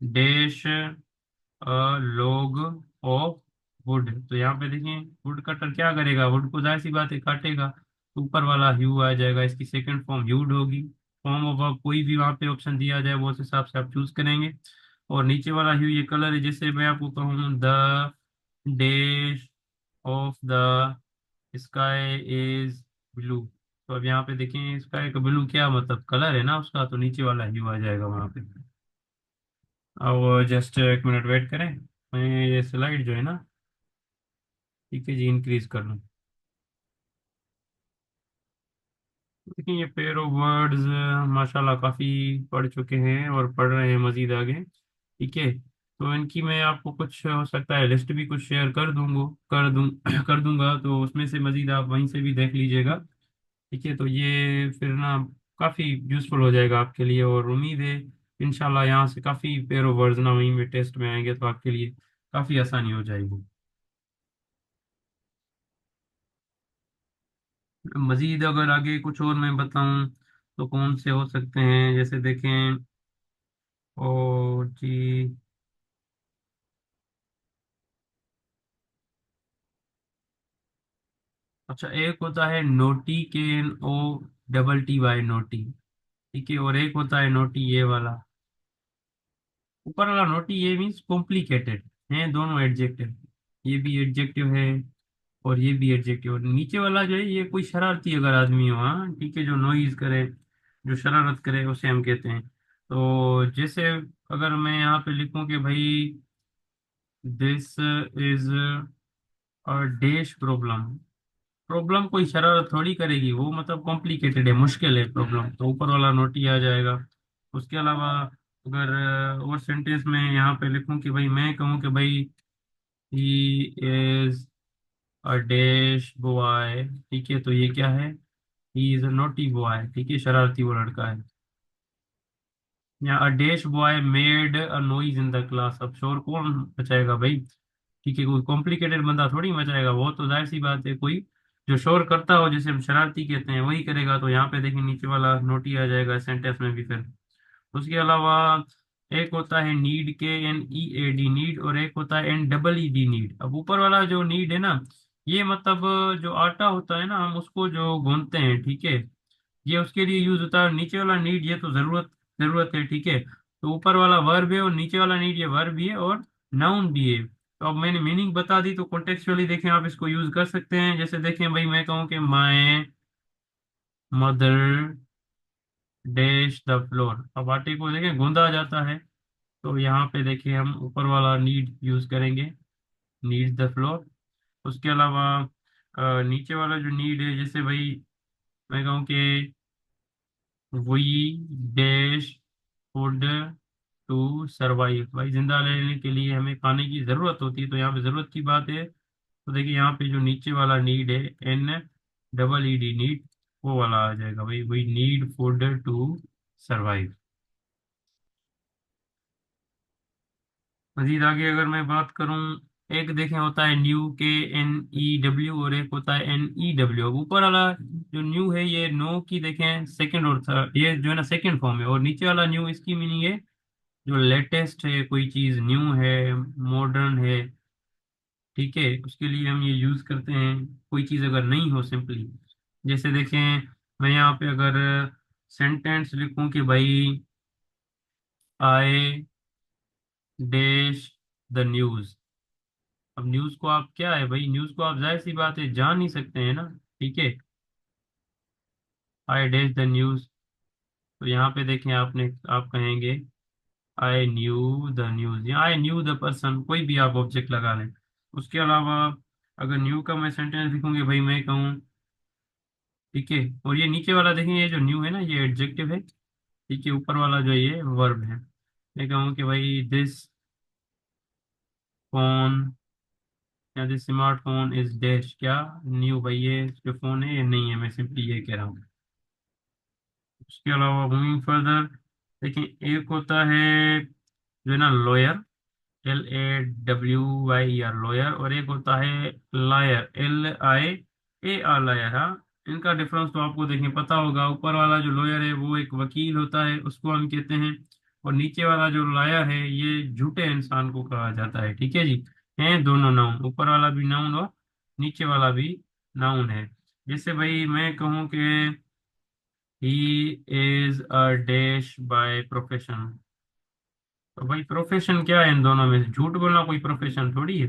dash a log of wood. तो यहाँ पे देखिए वुड कटर क्या करेगा, वुड को जाहिर सी बात है काटेगा। तो ऊपर वाला ह्यू आ जाएगा, इसकी सेकंड फॉर्म ह्यूड होगी। फॉर्म ऑफ वर्ब कोई भी वहाँ पे ऑप्शन दिया जाए वो उस हिसाब से आप चूज करेंगे। और नीचे वाला ह्यू ये कलर है, जैसे मैं आपको कहूँ the dash of the sky is blue. तो अब यहाँ पे देखें स्काई का ब्लू क्या मतलब कलर है ना उसका, तो नीचे वाला ह्यू आ जाएगा वहाँ पे। अब जस्ट एक मिनट वेट करें, मैं ये स्लाइड जो है ना, ठीक है जी, इंक्रीज कर लूँ। देखिए ये पेयर ऑफ वर्ड्स माशाल्लाह काफ़ी पढ़ चुके हैं और पढ़ रहे हैं मजीद आगे। ठीक है, तो इनकी मैं आपको कुछ हो सकता है लिस्ट भी कुछ शेयर कर दूँ कर दूंगा, तो उसमें से मजीद आप वहीं से भी देख लीजिएगा। ठीक है, तो ये फिर ना काफ़ी यूजफुल हो जाएगा आपके लिए, और उम्मीद है इंशाल्लाह यहाँ से काफ़ी पेयर ऑफ वर्ड्स ना वहीं में टेस्ट में आएंगे तो आपके लिए काफ़ी आसानी हो जाएगी। मजीद अगर आगे कुछ और मैं बताऊं तो कौन से हो सकते हैं, जैसे देखें और जी, अच्छा एक होता है knotty, K N O double T Y knotty. ठीक है, और एक होता है नोटी ये वाला। ऊपर वाला नोटी ये मीन्स कॉम्प्लिकेटेड है, दोनों एडजेक्टिव। ये भी एडजेक्टिव है और ये भी एडजेक्टिव। और नीचे वाला जो है ये कोई शरारती अगर आदमी हो, हाँ ठीक है, जो नॉइज करे, जो शरारत करे, उसे हम कहते हैं। तो जैसे अगर मैं यहाँ पे लिखूं कि भाई this is a dash problem. Problem कोई शरारत थोड़ी करेगी, वो मतलब कॉम्प्लिकेटेड है, मुश्किल है प्रॉब्लम, तो ऊपर वाला नोट ही आ जाएगा। उसके अलावा अगर और सेंटेंस में यहाँ पे लिखूं कि भाई, मैं कहूँ कि भाई he is a dash boy, ठीक है, तो ये क्या है, ही इज अ नोटी बॉय, ठीक है, शरारती वो लड़का है। या a dash boy made a noise in the class. अब शोर कौन मचाएगा भाई, ठीक है, कोई कॉम्प्लिकेटेड बंदा थोड़ी मचाएगा, वो तो जाहिर सी बात है कोई जो शोर करता हो, जिसे हम शरारती कहते हैं, वही करेगा। तो यहाँ पे देखिए नीचे वाला नोट ही आ जाएगा सेंटेंस में भी फिर। उसके अलावा एक होता है knead, K N E A D knead, और एक होता है N double E D need. अब ऊपर वाला जो नीड है ना, ये मतलब जो आटा होता है ना, हम उसको जो गूंथते हैं, ठीक है, ये उसके लिए यूज होता है। नीचे वाला नीड ये तो जरूरत जरूरत है, ठीक है। तो ऊपर वाला वर्ब है और नीचे वाला नीड ये वर्ब भी है और नाउन भी है। तो अब मैंने मीनिंग बता दी, तो कॉन्टेक्चुअली देखें आप इसको यूज कर सकते हैं। जैसे देखें भाई, मैं कहूँ कि my mother dash the floor. अब आटे को देखें गूंदा जाता है, तो यहाँ पे देखिए हम ऊपर वाला नीड यूज करेंगे, नीड द फ्लोर। उसके अलावा नीचे वाला जो नीड है, जैसे भाई मैं कहूँ कि we dash food to survive. भाई जिंदा रहने के लिए हमें खाने की जरूरत होती है, तो यहाँ पे जरूरत की बात है। तो देखिए यहाँ पे जो नीचे वाला नीड है, N double E D need, वो वाला आ जाएगा भाई, we need food to survive. मजीद आगे अगर मैं बात करूं, एक देखें होता है न्यू, के एन ई डब्ल्यू, और एक होता है एन ई डब्ल्यू। अब ऊपर वाला जो न्यू है ये नो की देखें सेकंड और थर्ड, ये जो है ना सेकंड फॉर्म है। और नीचे वाला न्यू इसकी मीनिंग है जो लेटेस्ट है, कोई चीज न्यू है, मॉडर्न है, ठीक है, उसके लिए हम ये यूज करते हैं। कोई चीज अगर नहीं हो सिंपली, जैसे देखें मैं यहाँ पे अगर सेंटेंस लिखूं कि भाई आई डैश द न्यूज। अब न्यूज को आप क्या है भाई, न्यूज को आप जाहिर सी बात है जान नहीं सकते हैं ना, ठीक है, आई डैश द न्यूज। तो यहाँ पे देखें आपने, आप कहेंगे आई न्यू द न्यूज, या आई न्यू द पर्सन, कोई भी आप ऑब्जेक्ट लगा लें। उसके अलावा अगर न्यू का मैं सेंटेंस लिखूंगी भाई, मैं कहूँ, ठीक है, और ये नीचे वाला देखें, ये जो न्यू है ना ये एडजेक्टिव है, ठीक है, ऊपर वाला जो ये वर्ब है। मैं कहूँ कि भाई दिस फोन, या दिस स्मार्टफोन इज डैश, क्या न्यू, भाई ये जो फोन है ये नहीं है, मैं सिंपली ये कह रहा हूँ। उसके अलावा मूविंग फर्दर, देखिए एक होता है जो है ना लॉयर, LAWYER लॉयर, और एक होता है लायर, LIAR लायर। हाँ, इनका डिफरेंस तो आपको देखने पता होगा। ऊपर वाला जो लॉयर है वो एक वकील होता है, उसको हम कहते हैं। और नीचे वाला जो लायर है ये झूठे इंसान को कहा जाता है। ठीक है जी। हैं दोनों नाउन, ऊपर वाला भी नाउन और नीचे वाला भी नाउन है। जैसे भाई मैं कहूँ कि ही is a dash by profession, तो भाई प्रोफेशन क्या है इन दोनों में से? झूठ बोलना कोई प्रोफेशन थोड़ी है।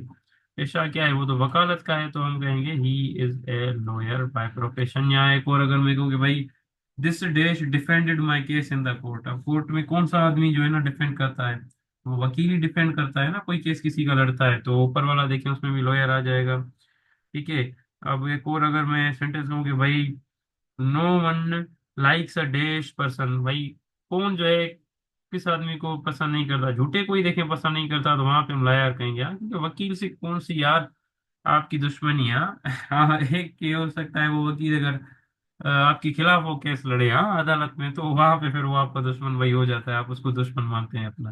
पेशा क्या है? वो तो वकालत का है, तो हम कहेंगे he is a lawyer by profession. या एक और अगर मैं कहूँ कि भाई this dash defended my case in the court, अब कोर्ट में कौन सा आदमी जो है ना डिफेंड करता है? वो वकील ही डिफेंड करता है ना, कोई केस किसी का लड़ता है, तो ऊपर वाला देखें उसमें भी लॉयर आ जाएगा। ठीक है। अब एक और अगर मैं सेंटेंस कहूँ कि भाई no one likes a dash person, भाई कौन जो है किस आदमी को पसंद नहीं करता? झूठे कोई देखे पसंद नहीं करता, तो वहां पे हम लायर कहेंगे। हाँ, क्योंकि वकील से कौन सी यार आपकी दुश्मनी है? हाँ हाँ, एक ये हो सकता है वो वकील अगर आपके खिलाफ वो केस लड़े हाँ अदालत में, तो वहां पे फिर वो आपका दुश्मन वही हो जाता है, आप उसको दुश्मन मानते हैं अपना।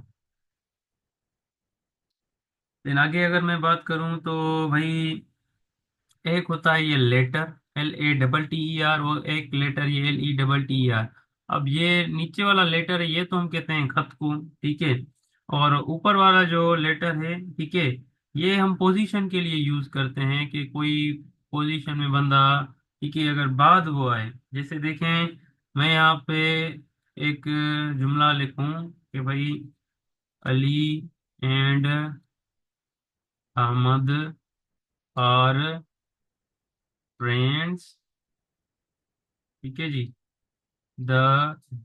लेकिन आगे अगर मैं बात करूं तो भाई एक होता है ये लेटर, LATTER, और एक लेटर ये LETTER। अब ये नीचे वाला लेटर है ये तो हम कहते हैं खत को। ठीक है। और ऊपर वाला जो लेटर है, ठीक है, ये हम पोजीशन के लिए यूज करते हैं कि कोई पोजीशन में बंदा, ठीक है, अगर बाद वो आए। जैसे देखें, मैं यहाँ पे एक जुमला लिखूं कि भाई Ali and Ahmed are friends. ठीक है जी। The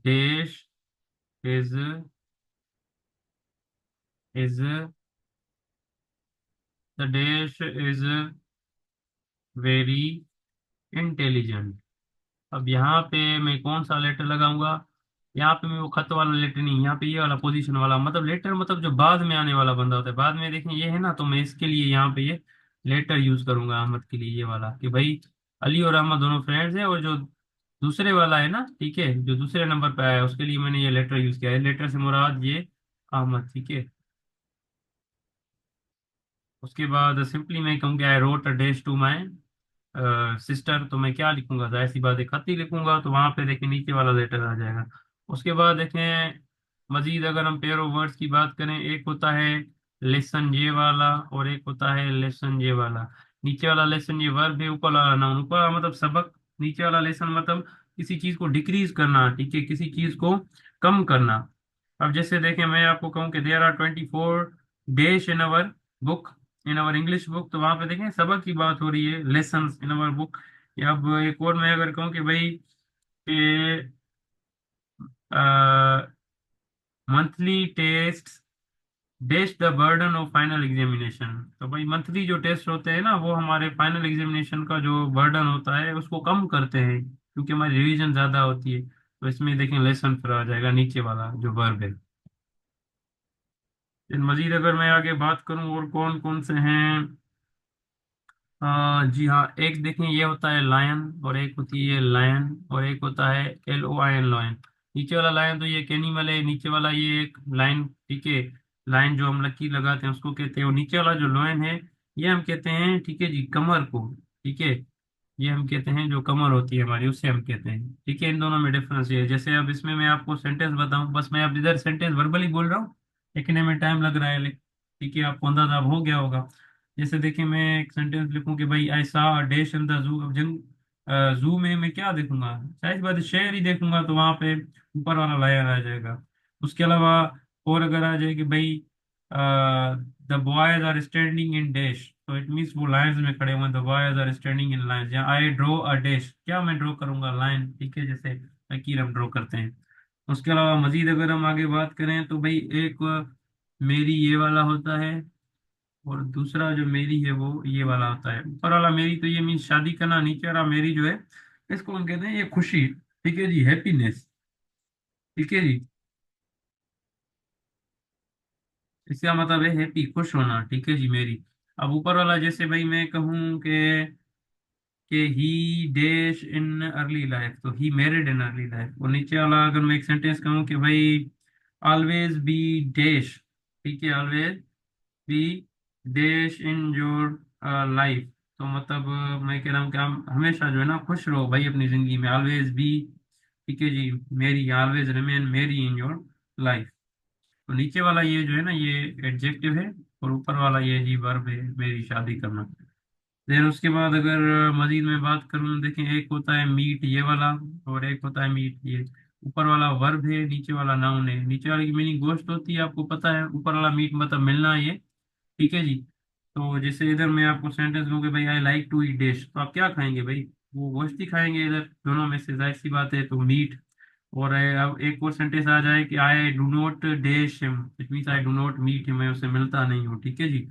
dash is the dash is very intelligent. अब यहाँ पे मैं कौन सा लेटर लगाऊंगा? यहाँ पे मैं वो खत वाला लेटर नहीं, यहाँ पे ये वाला पोजीशन वाला, मतलब लेटर मतलब जो बाद में आने वाला बंदा होता है। बाद में देखें ये है ना, तो मैं इसके लिए यहाँ पे ये लेटर यूज करूंगा अहमद के लिए, ये वाला कि भाई अली और अहमद दोनों फ्रेंड्स हैं। और जो दूसरे वाला है ना, ठीक है, जो दूसरे नंबर पे आया है उसके लिए मैंने ये लेटर यूज किया है। लेटर से मुराद ये अहमद। ठीक है। उसके बाद सिंपली मैं कहूँगा I wrote a dash to my sister, तो मैं क्या लिखूंगा? जाहिर सी बात है खत ही लिखूंगा, तो वहां पे देखें नीचे वाला लेटर आ जाएगा। उसके बाद देखें मजीद अगर हम पेयर ऑफ वर्ड्स की बात करें, एक होता है लेसन ये वाला और एक होता है लेसन ये वाला। नीचे वाला लेसन ये वर्ब है, ऊपर वाला नाउन। ऊपर वाला मतलब सबक, नीचे वाला लेसन मतलब किसी चीज को डिक्रीज करना, ठीक है, किसी चीज को कम करना। अब जैसे देखें मैं आपको कहूँ कि there are 24 days in our book, in our English book, तो वहां पे देखें सबक की बात हो रही है, लेसन इन अवर बुक। या अब एक और मैं अगर कहूँ कि भाई कि monthly test dash the burden of final examination, तो भाई मंथली जो टेस्ट होते हैं ना वो हमारे फाइनल एग्जामिनेशन का जो बर्डन होता है उसको कम करते हैं, क्योंकि हमारी रिवीजन ज्यादा होती है। तो इसमें देखें लेसन फिर आ जाएगा नीचे वाला जो वर्ब है। फिर मजीद अगर मैं आगे बात करूं और कौन कौन से हैं, जी हाँ, एक देखें ये होता है लायन, और एक होती है लायन, और एक होता है LOIN लॉयन। नीचे वाला लायन तो ये एक एनिमल है, नीचे वाला ये एक लाइन, ठीक है, लाइन जो हम लकीर लगाते हैं उसको कहते हैं। और नीचे वाला जो लॉयन है ये हम कहते हैं, ठीक है जी, कमर को। ठीक है। ये हम कहते हैं जो कमर होती है हमारी, उससे हम कहते हैं। ठीक है, इन दोनों में डिफरेंस ये है। जैसे अब इसमें मैं आपको सेंटेंस बताऊं, बस मैं अब इधर सेंटेंस वर्बली बोल रहा हूँ, लिखने में टाइम लग रहा है ठीक है, आपको अंदाजा अब हो गया होगा। जैसे देखिए मैं एक सेंटेंस लिखूं कि भाई आई सा डैश इन द जू, अब जंग जू में मैं क्या देखूंगा? शायद बात शेर ही देखूंगा, तो वहां पे ऊपर वाला लायर आ जाएगा। उसके अलावा और अगर आ जाए कि भाई the boys are standing in dash, तो इट मीन्स वो लाइंस में खड़े हुए हैं। The boys are standing in lines, या आई ड्रॉ अ डैश, क्या मैं ड्रॉ करूंगा? लाइन। ठीक है, जैसे लकीर हम ड्रॉ करते हैं। उसके अलावा मजीद अगर हम आगे बात करें तो भाई एक मेरी ये वाला होता है, और दूसरा जो मेरी है वो ये वाला होता है। ऊपर वाला मेरी तो ये मीन शादी करना, नीचे वाला मेरी जो है इसको हम कहते हैं ये खुशी। ठीक है जी, हैप्पीनेस। ठीक है जी, इसका मतलब है हैप्पी, खुश होना। ठीक है जी, मेरी। अब ऊपर वाला जैसे भाई मैं कहूँ कि ही डैश इन अर्ली लाइफ, तो he married in early life. और नीचे वाला अगर मैं एक सेंटेंस कहूँ कि भाई ऑलवेज बी डैश, ठीक है, always be dash in your life. तो मतलब मैं कह रहा हूँ कि हम हमेशा जो है ना खुश रहो भाई अपनी जिंदगी में, ऑलवेज बी, ठीक है जी, मेरी ऑलवेज रिमेन मेरी इन योर लाइफ। तो नीचे वाला ये जो है ना ये एडजेक्टिव है, और ऊपर वाला ये जी वर्ब है, मेरी शादी करना। देन उसके बाद अगर मजीद में बात करूं, देखें एक होता है मीट ये वाला, और एक होता है मीट ये। ऊपर वाला वर्ब है, नीचे वाला नाउन है। नीचे वाले की मीनिंग गोश्त होती है, आपको पता है। ऊपर वाला मीट मतलब मिलना है ये, ठीक है जी। तो जैसे इधर मैं आपको सेंटेंस दूं कि भाई I like to eat dish, तो आप क्या खाएंगे भाई? वो गोश्त ही खाएंगे। इधर दोनों में से जाहिर सी बात है तो मीट। और अब एक और सेंटेंस आ जाए कि I do not dash him, it means I do not meet him, मैं उससे मिलता नहीं हूँ, ठीक है जी।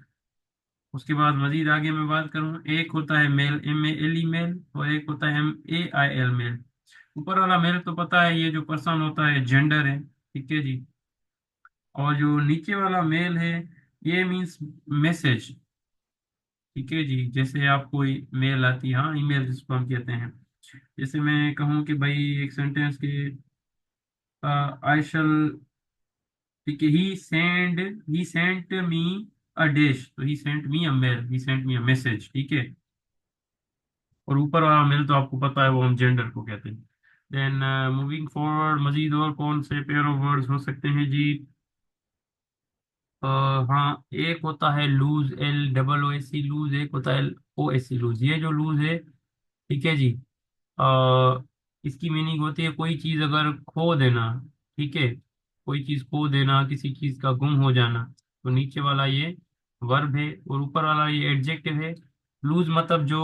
उसके बाद मजीद आगे मैं बात करूं, एक होता है male, M A L E male, और एक होता है MAIL मेल। ऊपर वाला मेल तो पता है, ये जो पर्सन होता है जेंडर है, ठीक है जी। और जो नीचे वाला मेल है ये मीन्स मैसेज, ठीक है जी। जैसे आपको मेल आती है, हाँ ईमेल जिसको हम कहते हैं। जैसे मैं कहूँ कि भाई एक सेंटेंस के आई शल, ठीक है, ही सेंट मी अ डिश, तो he sent me a mail, he sent me a message, ठीक है। और ऊपर वाला मेल तो आपको पता है वो हम जेंडर को कहते हैं। देन मूविंग फॉरवर्ड, मजीद और कौन से पेयर ऑफ वर्ड्स हो सकते हैं जी? हाँ, एक होता है लूज, LOOSE लूज, एक होता है OSE लूज। ये जो लूज है, ठीक है जी, इसकी मीनिंग होती है कोई चीज अगर खो देना, ठीक है, कोई चीज खो देना, किसी चीज का गुम हो जाना। तो नीचे वाला ये वर्ब है, और ऊपर वाला ये एडजेक्टिव है। लूज मतलब जो,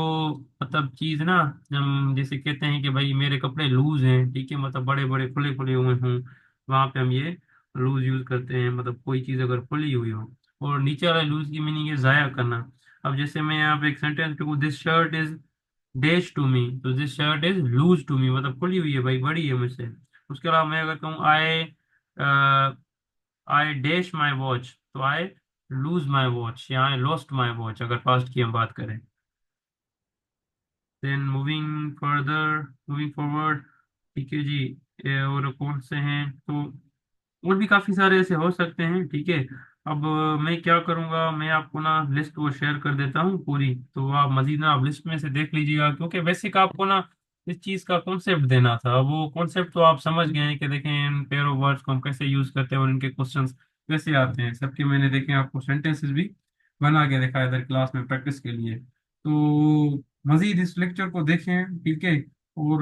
मतलब चीज ना, हम जैसे कहते हैं कि भाई मेरे कपड़े लूज हैं, ठीक है, मतलब बड़े बड़े खुले खुले हुए हों, वहां पे हम ये लूज यूज करते हैं, मतलब कोई चीज अगर खुली हुई हो। और नीचे वाला लूज की मीनिंग है जाया करना। अब जैसे मैं यहाँ पे एक सेंटेंस लिखूं, this shirt is dash to me, तो this shirt is loose to me, मतलब खुली हुई है भाई, बड़ी है मुझसे। उसके अलावा मैं अगर कहूँ आई डैश माई वॉच, तो आई लूज माई वॉच, या आई लॉस्ट माई वॉच अगर पास्ट की हम बात करें। देन मूविंग फॉरवर्ड, ठीक है जी। और कौन से हैं तो, और भी काफी सारे ऐसे हो सकते हैं, ठीक है। अब मैं क्या करूंगा, मैं आपको ना लिस्ट वो शेयर कर देता हूँ पूरी, तो आप मजीद ना आप लिस्ट में से देख लीजिएगा, क्योंकि बेसिक आपको ना इस चीज का कॉन्सेप्ट देना था। वो कॉन्सेप्ट तो आप समझ गए हैं कि देखें इन पेयर ऑफ वर्ड्स को हम कैसे यूज करते हैं और इनके क्वेश्चंस कैसे आते हैं सबके। मैंने देखे आपको सेंटेंसेस भी बना के दिखाया इधर क्लास में प्रैक्टिस के लिए। तो मजीद इस लेक्चर को देखें, ठीक है। और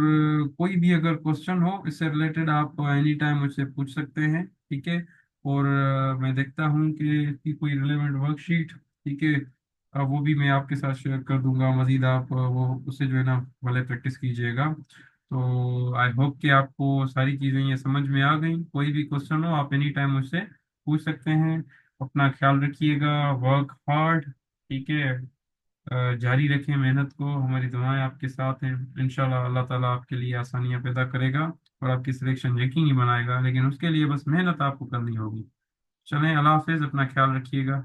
कोई भी अगर क्वेश्चन हो इससे रिलेटेड आप एनी टाइम मुझसे पूछ सकते हैं, ठीक है। और मैं देखता हूँ कि इसकी कोई रिलेवेंट वर्कशीट, ठीक है, वो भी मैं आपके साथ शेयर कर दूंगा। मजीद आप वो उससे जो है ना वाले प्रैक्टिस कीजिएगा। तो आई होप कि आपको सारी चीज़ें ये समझ में आ गई। कोई भी क्वेश्चन हो आप एनी टाइम मुझसे पूछ सकते हैं। अपना ख्याल रखिएगा, वर्क हार्ड, ठीक है। जारी रखें मेहनत को, हमारी दुआएं आपके साथ हैं। इंशाल्लाह अल्लाह ताला आपके लिए आसानियां पैदा करेगा और आपकी सिलेक्शन यकीनी बनाएगा, लेकिन उसके लिए बस मेहनत आपको करनी होगी। चलें, अल्लाह हाफिज, अपना ख्याल रखिएगा।